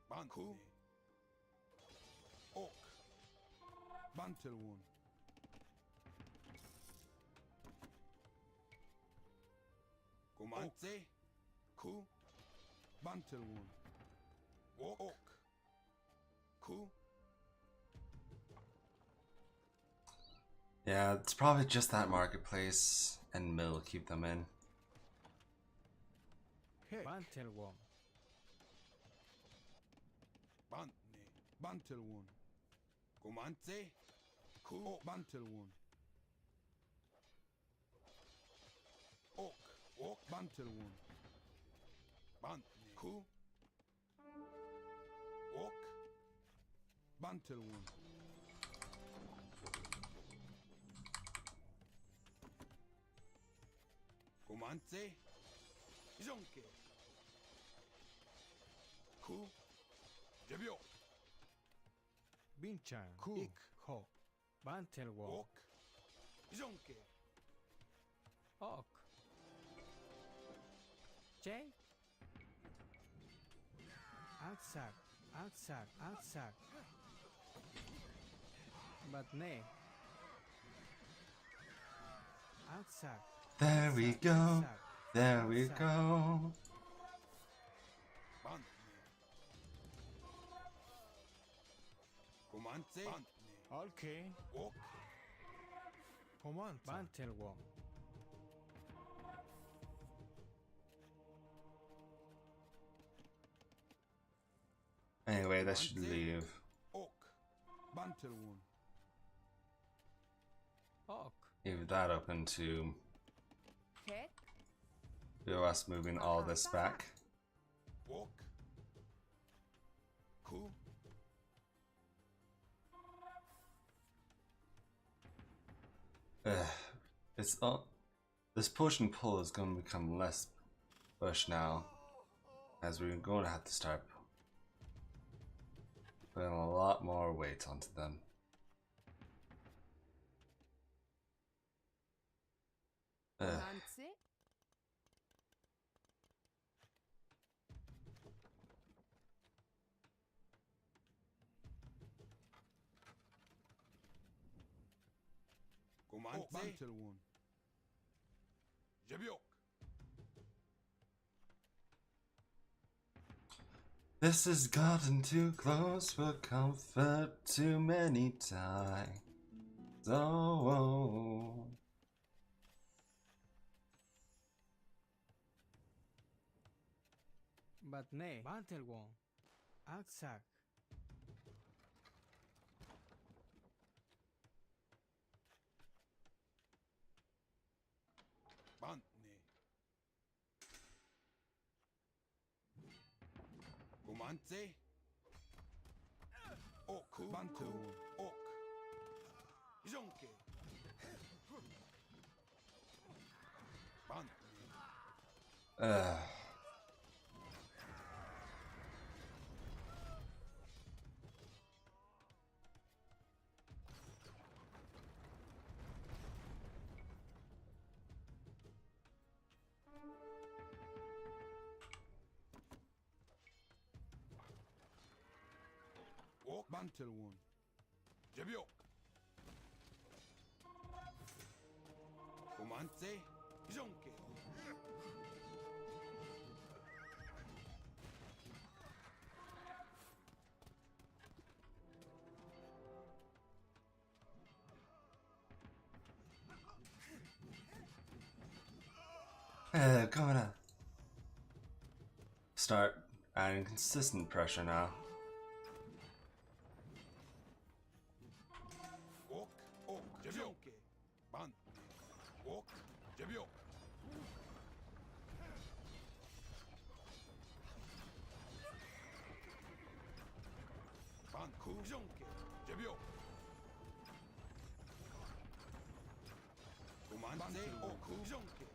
Banku. Ok. Bantelwon. Comanche. Ku. Bantelwon. Ok. Ku. Yeah, it's probably just that marketplace and mill keep them in. Bantelwon. Bantelwon. Comanche. Ku. Bantelwon. Ok. Ok. Bantelwon. Ku. Ok. Bantelwon. Comanche. Jonke. Ku. Jebio. Binchan. Ku. Ik. Ho. Bantelwong. Ok. Zonke. Ok. Jay. Aksak. Aksak. Aksak. Batne. Aksak. There we Aksak, go. aksak, There we aksak. go. Bantne. Comance. Bantne. Okay. Ok. Command. Bantelwong. Anyway, that should leave. Ok. Bantelwon. Ok. Leave that open to Kek. do us moving all this back. Ok. Ku. It's all. This push and pull is going to become less push now, as we're going to have to start putting a lot more weight onto them. Comance. Comance. Bantelwon. Jebiok. This has gotten too close for comfort. Too many times. Oh. Batne. Bantelwong. Aksak. Bantne. Comance. Ok. Bantelwon. Ok. Zonke. Bantne. Ok. Bantelwon. Jebiok. Comance. Zonke. Gonna start adding consistent pressure now. Ok. Ok. Jebioke. Bantne. Ok. Jebiok. Banku. Zonke. Jebiok. Comance. Ok. Zonke.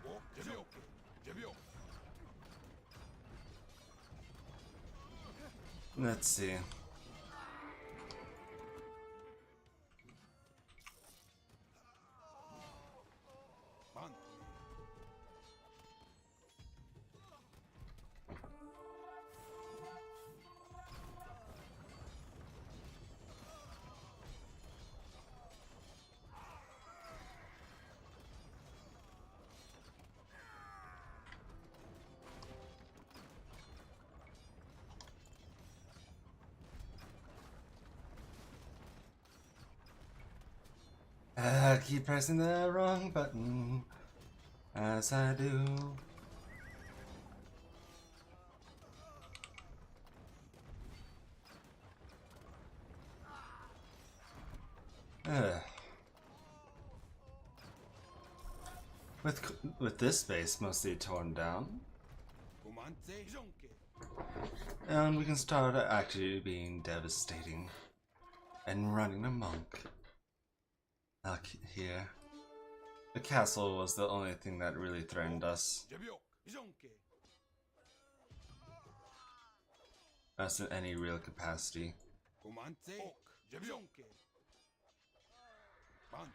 Ok. Jebioke. Jebiok. Let's see. Bantne. Keep pressing the wrong button, as I do. With this space mostly torn down, Comance. Zonke. and we can start actually being devastating and running amok. Like here. The castle was the only thing that really threatened us. Jebiok. Zonke. Us in any real capacity. Kumante. Ok. Jebionke. Ban.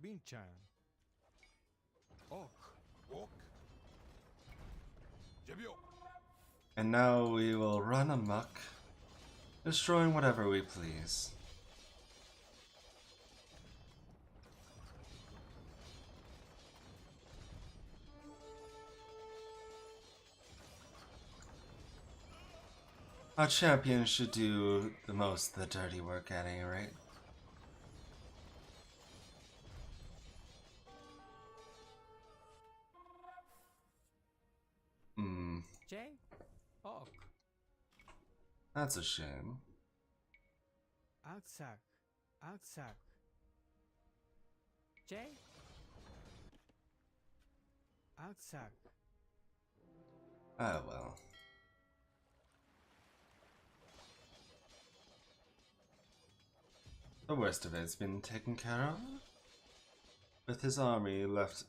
Binchan. Ok. Ok. Jebio. And now we will run amok, destroying whatever we please. Our champion should do the most of the dirty work at any rate. Jay? Ok. That's a shame. Aksak. Aksak. Jay? Aksak. Ah well. The worst of it's been taken care of. With his army left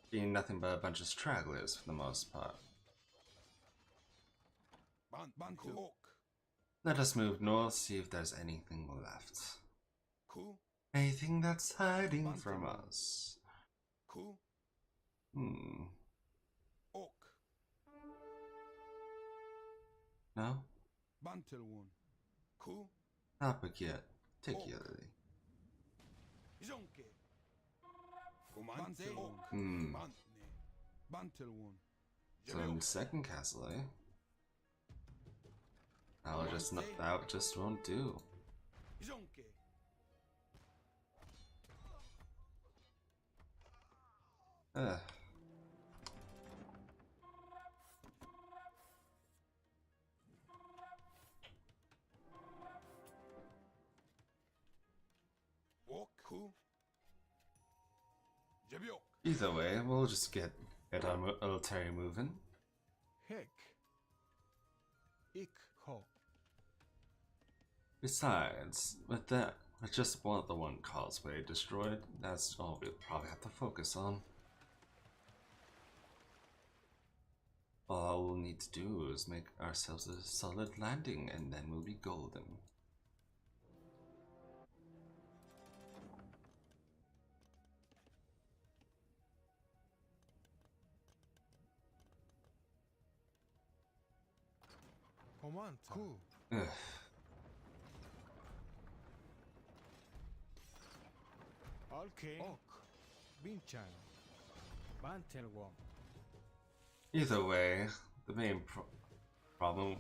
being nothing but a bunch of stragglers for the most part. Bantu. Ok. Let us move north, see if there's anything left. Ku. Anything that's hiding from us. Ku. Ok. No? Bantelwon. Ku. Not particularly. Jonke. Kumante. Ok. Bantne. Bantelwon. So in the second castle, eh? That just won't do. Jonke. Ugh. Ok. Ku. Jebio. Either way, we'll just get our military moving. Hek. Ik ho. Besides, with just one of the one causeway destroyed, that's all we'll probably have to focus on. All we'll need to do is make ourselves a solid landing, and then we'll be golden. Command. Ku. Ugh. Okay. Ok. Binchan. Bantelwon. Either way, the main problem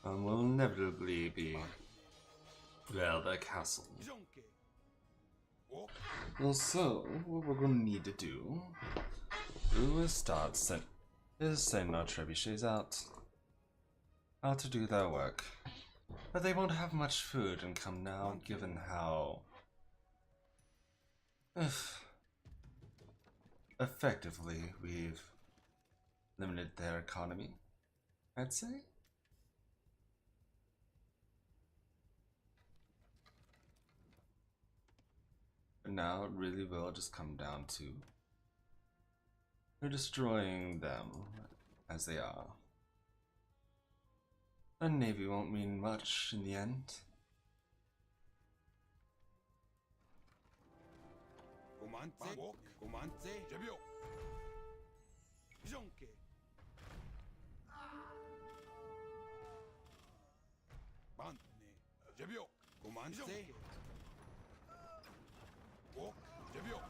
will inevitably be, well, the castle. Jonke. Ok. Well, so, what we're going to need to do is send our trebuchets out to do their work. But they won't have much food income now, given how effectively we've limited their economy, I'd say. But now it really will just come down to we're destroying them as they are. A navy won't mean much in the end. Kumante. Ok. Kumante. Jebio. Jonke. Bantne. Jebio. Kumante. Ok. Jebio.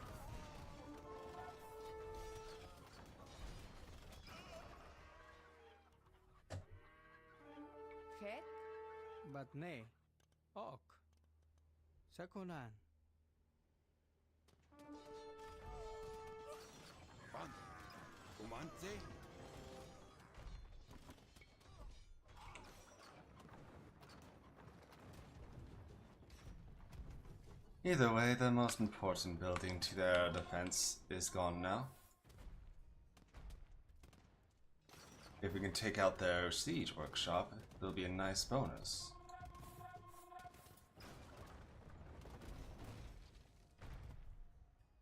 Het? Batne. Ok. Sakonan. Bant. Kumante. Either way, the most important building to their defense is gone now. If we can take out their siege workshop, it'll be a nice bonus.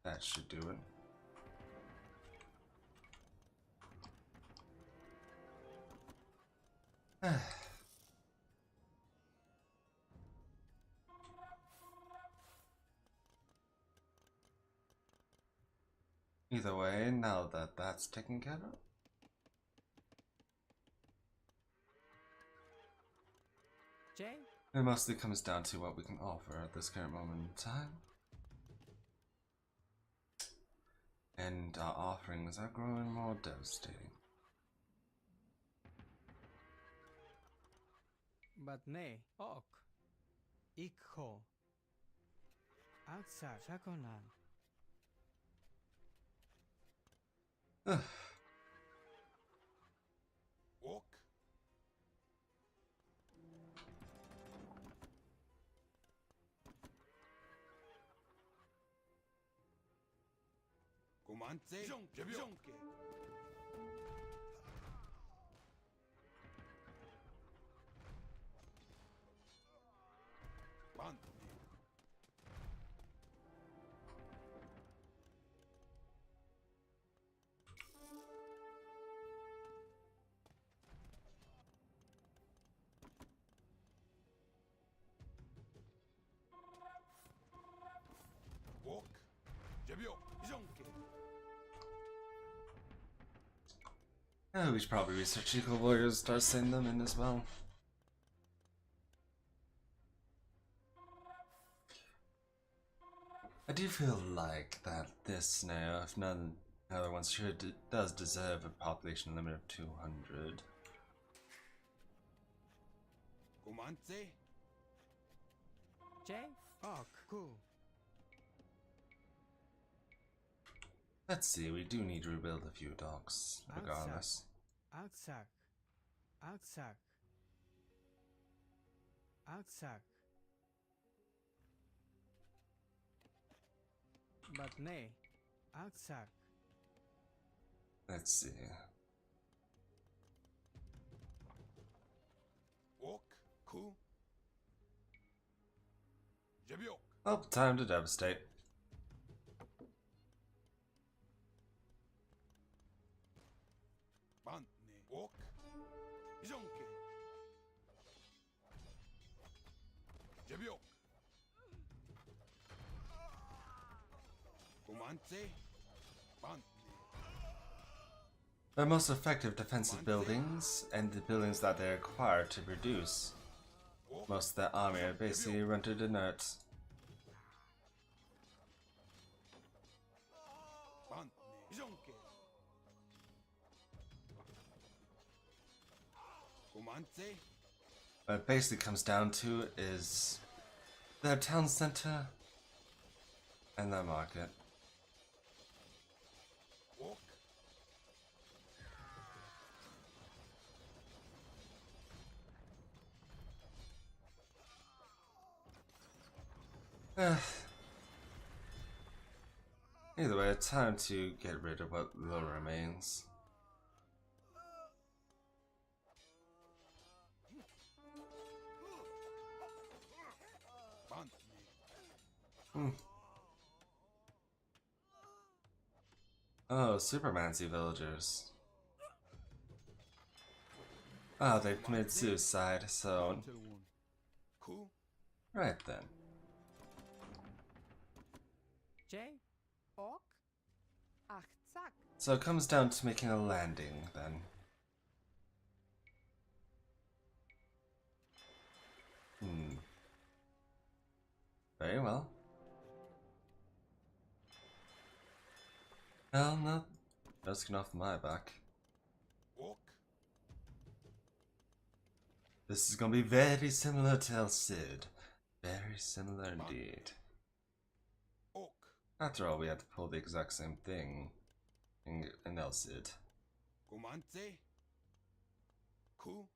That should do it. Either way, now that that's taken care of, Jay? it mostly comes down to what we can offer at this current moment in time. And our offerings are growing more devastating. But ne, ok. Ikho. Aksa Shakonan. Ok. Comance. Jonke. Ban. Ok. Jebio. Jonke. Oh, we should probably research Eco Warriors, start sending them in as well. I do feel like that this now, if none other ones should, does deserve a population limit of 200. Comance. Jay? Ok. Ku. Let's see, we do need to rebuild a few docks, regardless. Aksak. Aksak. Aksak. But ne, Aksak. Let's see. Ok. Ku. Jebio. Oh, time to devastate. Ban. Ok. Jonke. Jebio. Comance. Ban. The most effective defensive buildings, and the buildings that they require to produce most of the army, are basically rendered inert. Ban. Jonke. Comance. What it basically comes down to is their town center and their market. Ok. Either way, it's time to get rid of what little remains. Ban. Oh, Supermancy villagers. Oh, they committed suicide, so... Ku. Right then. Jay? Ok? Achtzak. So it comes down to making a landing, then. Very well. Well, no skin off my back. Ok. This is gonna be very similar to El Cid. Very similar indeed. Ok. After all, we had to pull the exact same thing in El Cid. Comance. Ku.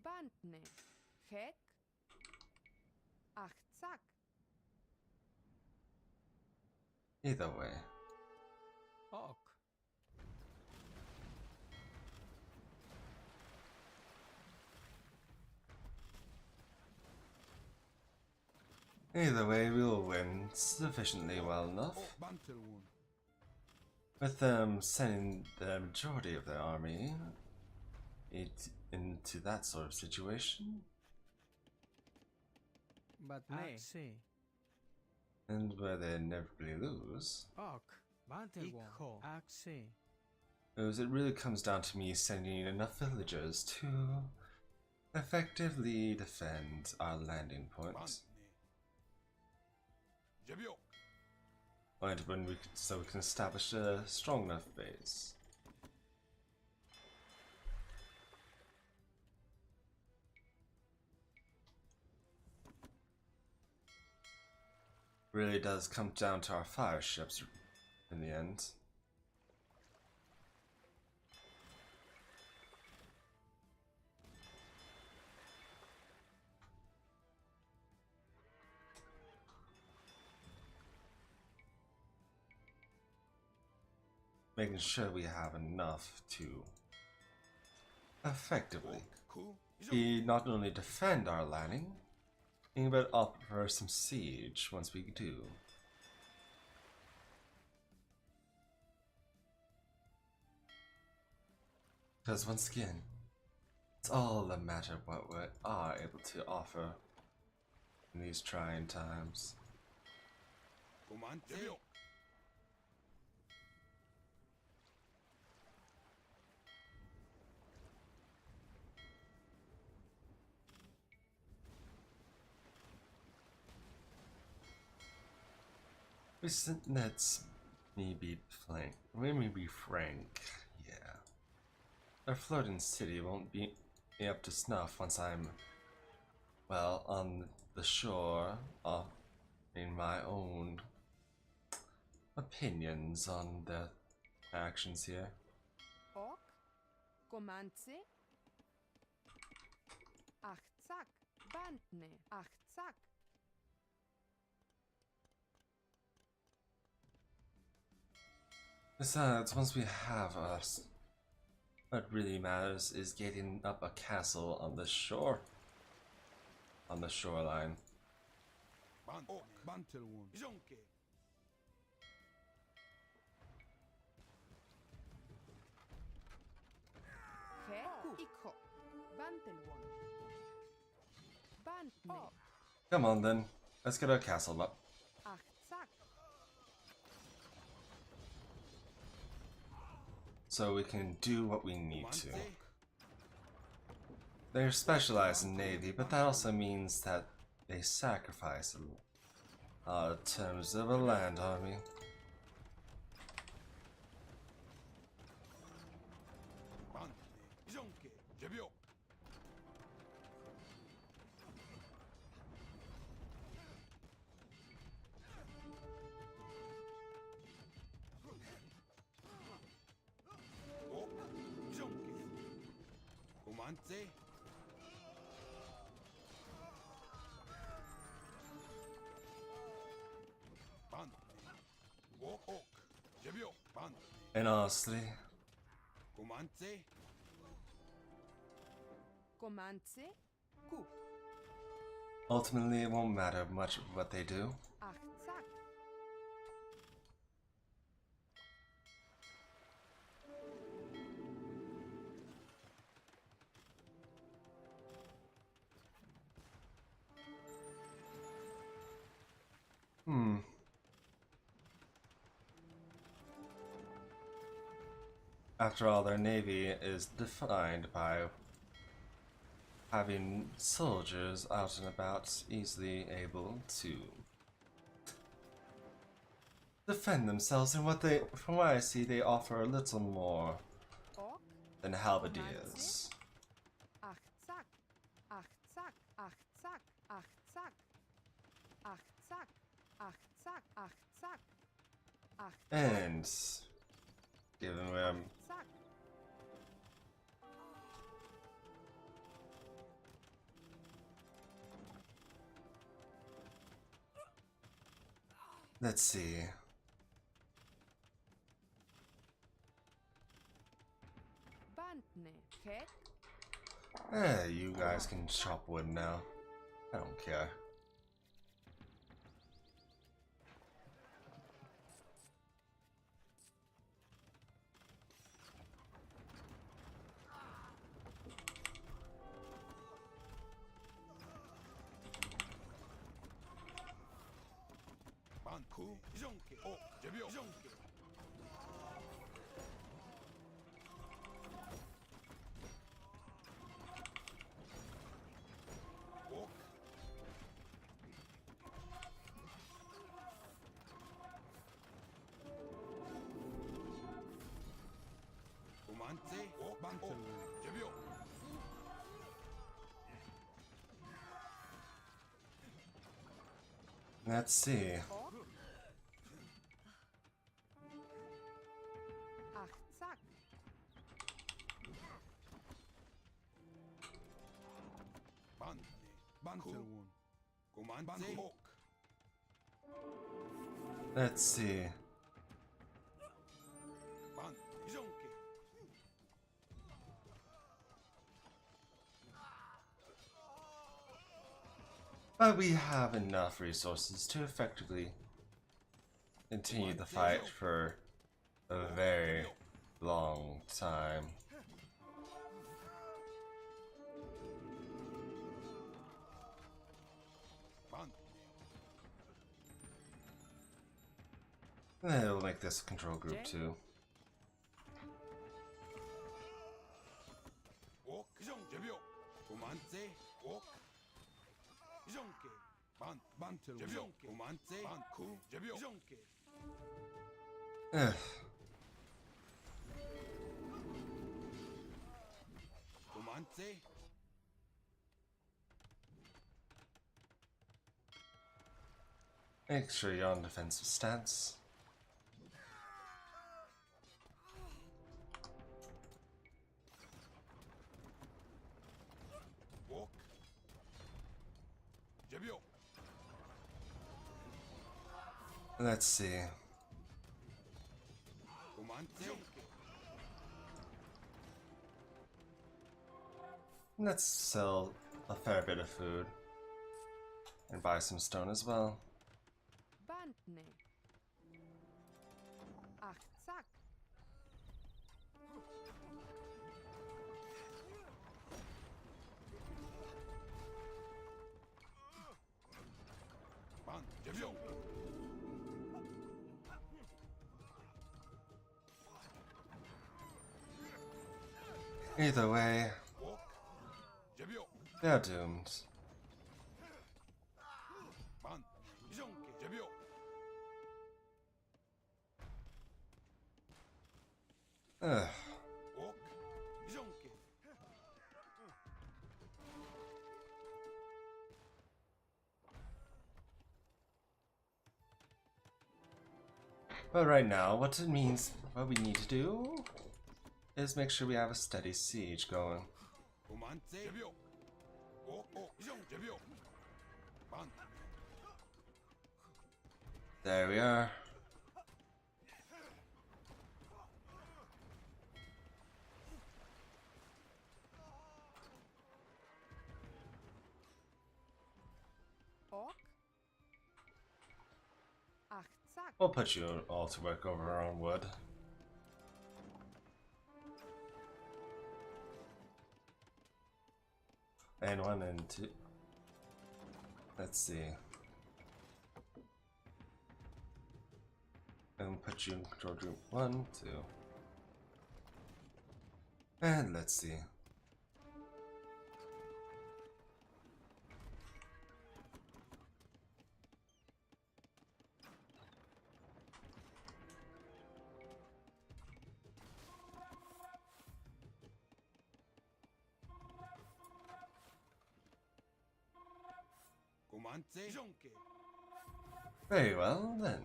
Bantne. Hek. Achtzak. Either way. Ok. Either way, we'll win sufficiently well enough. Bantelwon. With them sending the majority of their army into that sort of situation, But nay. Say. and where they inevitably lose, Ok. Bantelwon. Axe. is it really comes down to me sending enough villagers to effectively defend our landing point. Jebio. So we can establish a strong enough base. Really does come down to our fire ships in the end. Making sure we have enough to effectively not only defend our landing, but offer some siege once we do. Because once again, it's all a matter of what we are able to offer in these trying times. Jebio. Let's me be frank. Let me be frank. Yeah, our floating city won't be up to snuff once I'm, well, on the shore, in my own opinions on the actions here. Ok. Comanze. Achtzak. Bantne. Achtzak. Besides, once we have us, what really matters is getting up a castle on the shore. On the shoreline. Bantelwon. Jonke. He. Ikho. Bantelwon. Bantne. Come on then, let's get our castle up. Achtzak. So we can do what we need to. They're specialized in navy, but that also means that they sacrifice in terms of a land army. Jonke. Jebio. Jonke. Comanze. Ban. Ok. Jebio. Ban. And honestly, Comanze. Comanze. Ku. ultimately it won't matter much what they do. Achtzak. After all, their navy is defined by having soldiers out and about, easily able to defend themselves, and from what I see, they offer a little more Ok. than halberdiers. Achtzak. Achtzak. Achtzak. Achtzak. Achtzak. Achtzak. Achtzak. Achtzak. And given where I'm Achtzak. let's see. Bantne. He. You guys can chop wood now. I don't care. Ku, Jonke, O, Jebio, Jonke. Ok. Umante, O, Bantel, Jebio. Let's see. Achtzak. Bantne, Bantelwun. Kumante, Ok. Let's see. Bant, Jonke. But we have enough resources to effectively continue the fight for a very long time. Bant, And we'll make this a control group too. Ok, Jonke, Jebio. Kumante, Ok. Jonke. Bant, Bantel, Jonke. Kumante, Bant, Ku, Jebio. Jonke. Ugh. Kumante. Make sure you're on defensive stance. Ok. Jebio. Let's see. Kumante. Jonke. Let's sell a fair bit of food and buy some stone as well. Bantne. Achtzak. Bant, Jebio. Either way, Ok. Jebio. they're doomed. Bant, Jonke. Jebio. Ugh. Ok. Jonke. But right now, what it means, what we need to do is make sure we have a steady siege going. Kumante. Jebio. Ok. Ok. Jonke. Jebio. Bant. There we are. Ok. Achtzak. We'll put you all to work over on wood. And 1 and 2. Let's see. And we'll put you in control group 1, 2. And let's see. Kumante. Jonke. Very well then.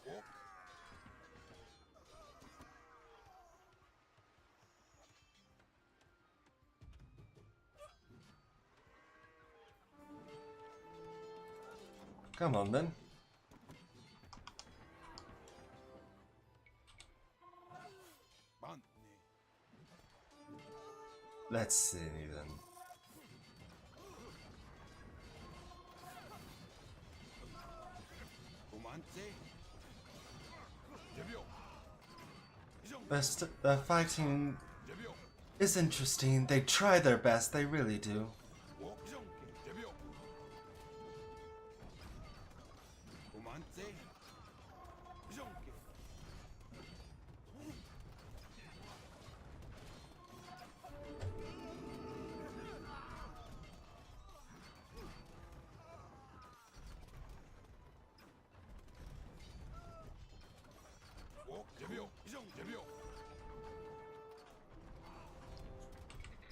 Ok. Come on then. Bantne. Let's see then. Kumante. Jebio. Jonke. The fighting Jebio. is interesting. They try their best, they really do.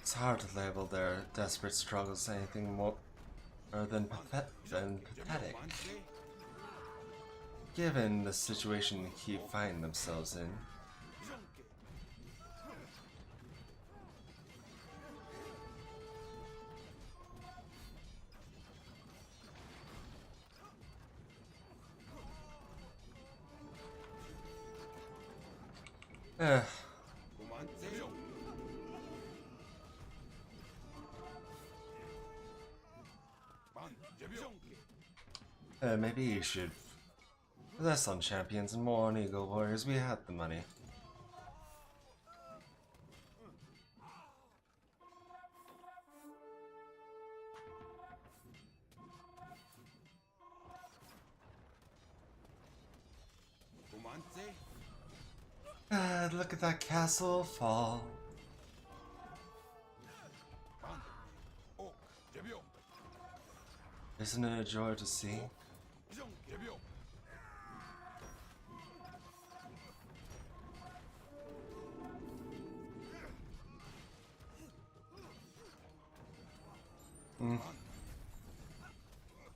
It's hard to label their desperate struggles anything more than pathetic, given the situation they keep finding themselves in. Maybe you should less on champions and more on eagle warriors. We had the money. Look at that castle fall. Isn't it a joy to see?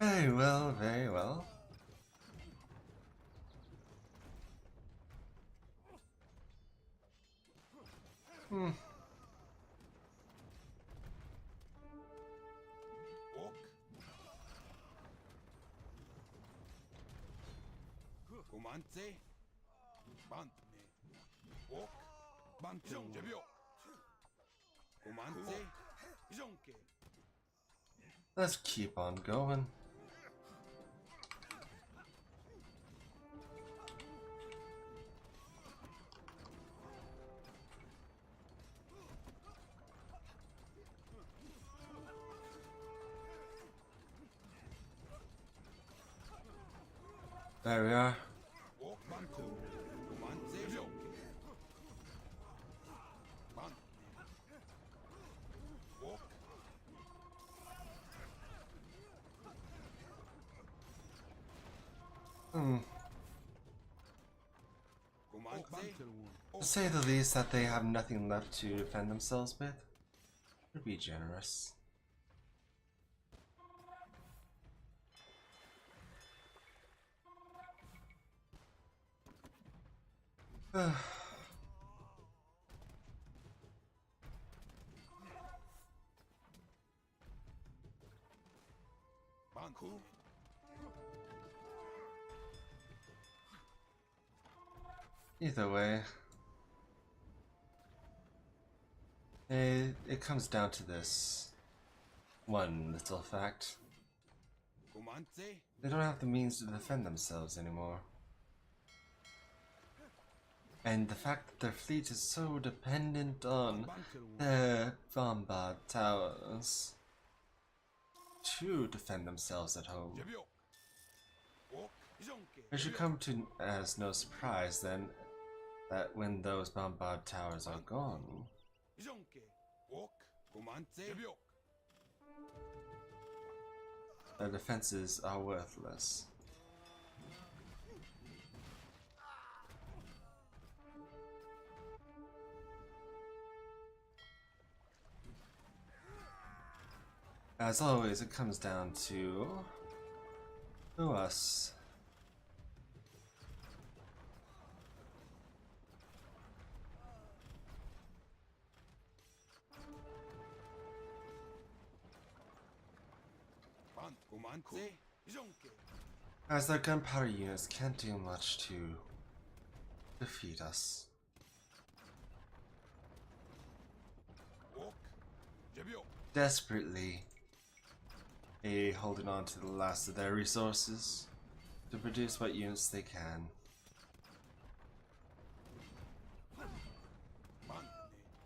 Very well, very well. Let's keep on going. There we are. To say the least, that they have nothing left to defend themselves with would be generous. Either way, it comes down to this one little fact. They don't have the means to defend themselves anymore. And the fact that their fleet is so dependent on their bombard towers to defend themselves at home. It should come to as no surprise then that when those bombard towers are gone, their defenses are worthless. As always, it comes down to us. As their gunpowder units can't do much to defeat us. Desperately, holding on to the last of their resources to produce what units they can.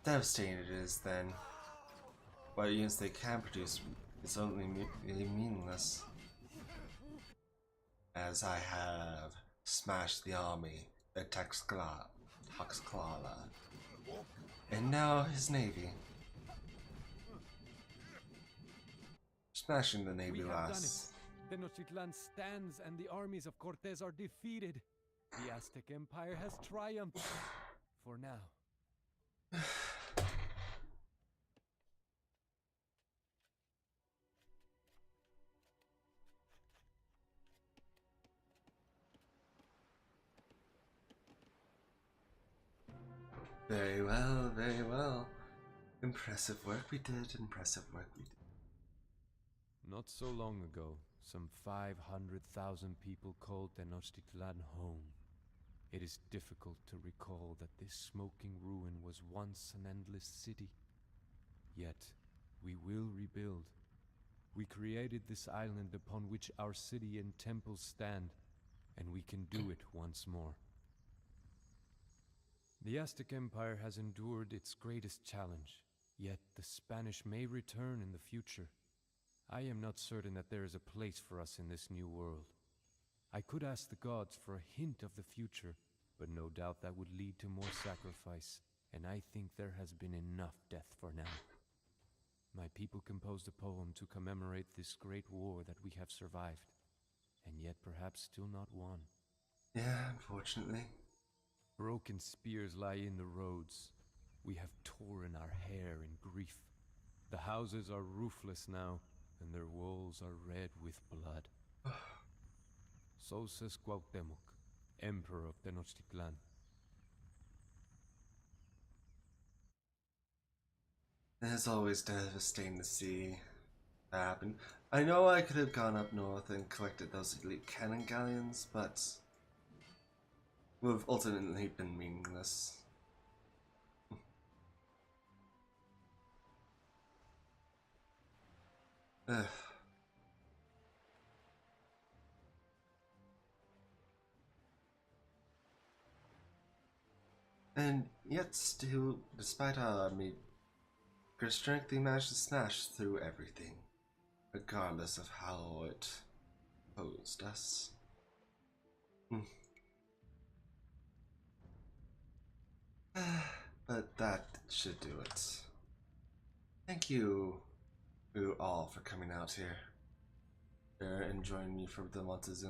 devastating it is, then what units they can produce is only meaningless. As I have smashed the army at Tlaxcala, and now his navy. Smashing the navy We have done last. it. Tenochtitlan stands and the armies of Cortez are defeated. The Aztec Empire has triumphed. For now. Very well, very well. Impressive work we did, impressive work we did. Not so long ago, some 500,000 people called Tenochtitlan home. It is difficult to recall that this smoking ruin was once an endless city. Yet, we will rebuild. We created this island upon which our city and temples stand, and we can do it once more. The Aztec Empire has endured its greatest challenge, yet the Spanish may return in the future. I am not certain that there is a place for us in this new world. I could ask the gods for a hint of the future, but no doubt that would lead to more sacrifice, and I think there has been enough death for now. My people composed a poem to commemorate this great war that we have survived, and yet perhaps still not won. Yeah, unfortunately. Broken spears lie in the roads. We have torn our hair in grief. The houses are roofless now, and their walls are red with blood. So says Cuauhtémoc, Emperor of Tenochtitlan. It's always devastating to see that happen. I know I could have gone up north and collected those elite cannon galleons, but would have ultimately been meaningless. Ugh. And yet still, despite our great strength, they managed to smash through everything, regardless of how it posed us. But that should do it. Thank you all for coming out here and joining me for the Montezuma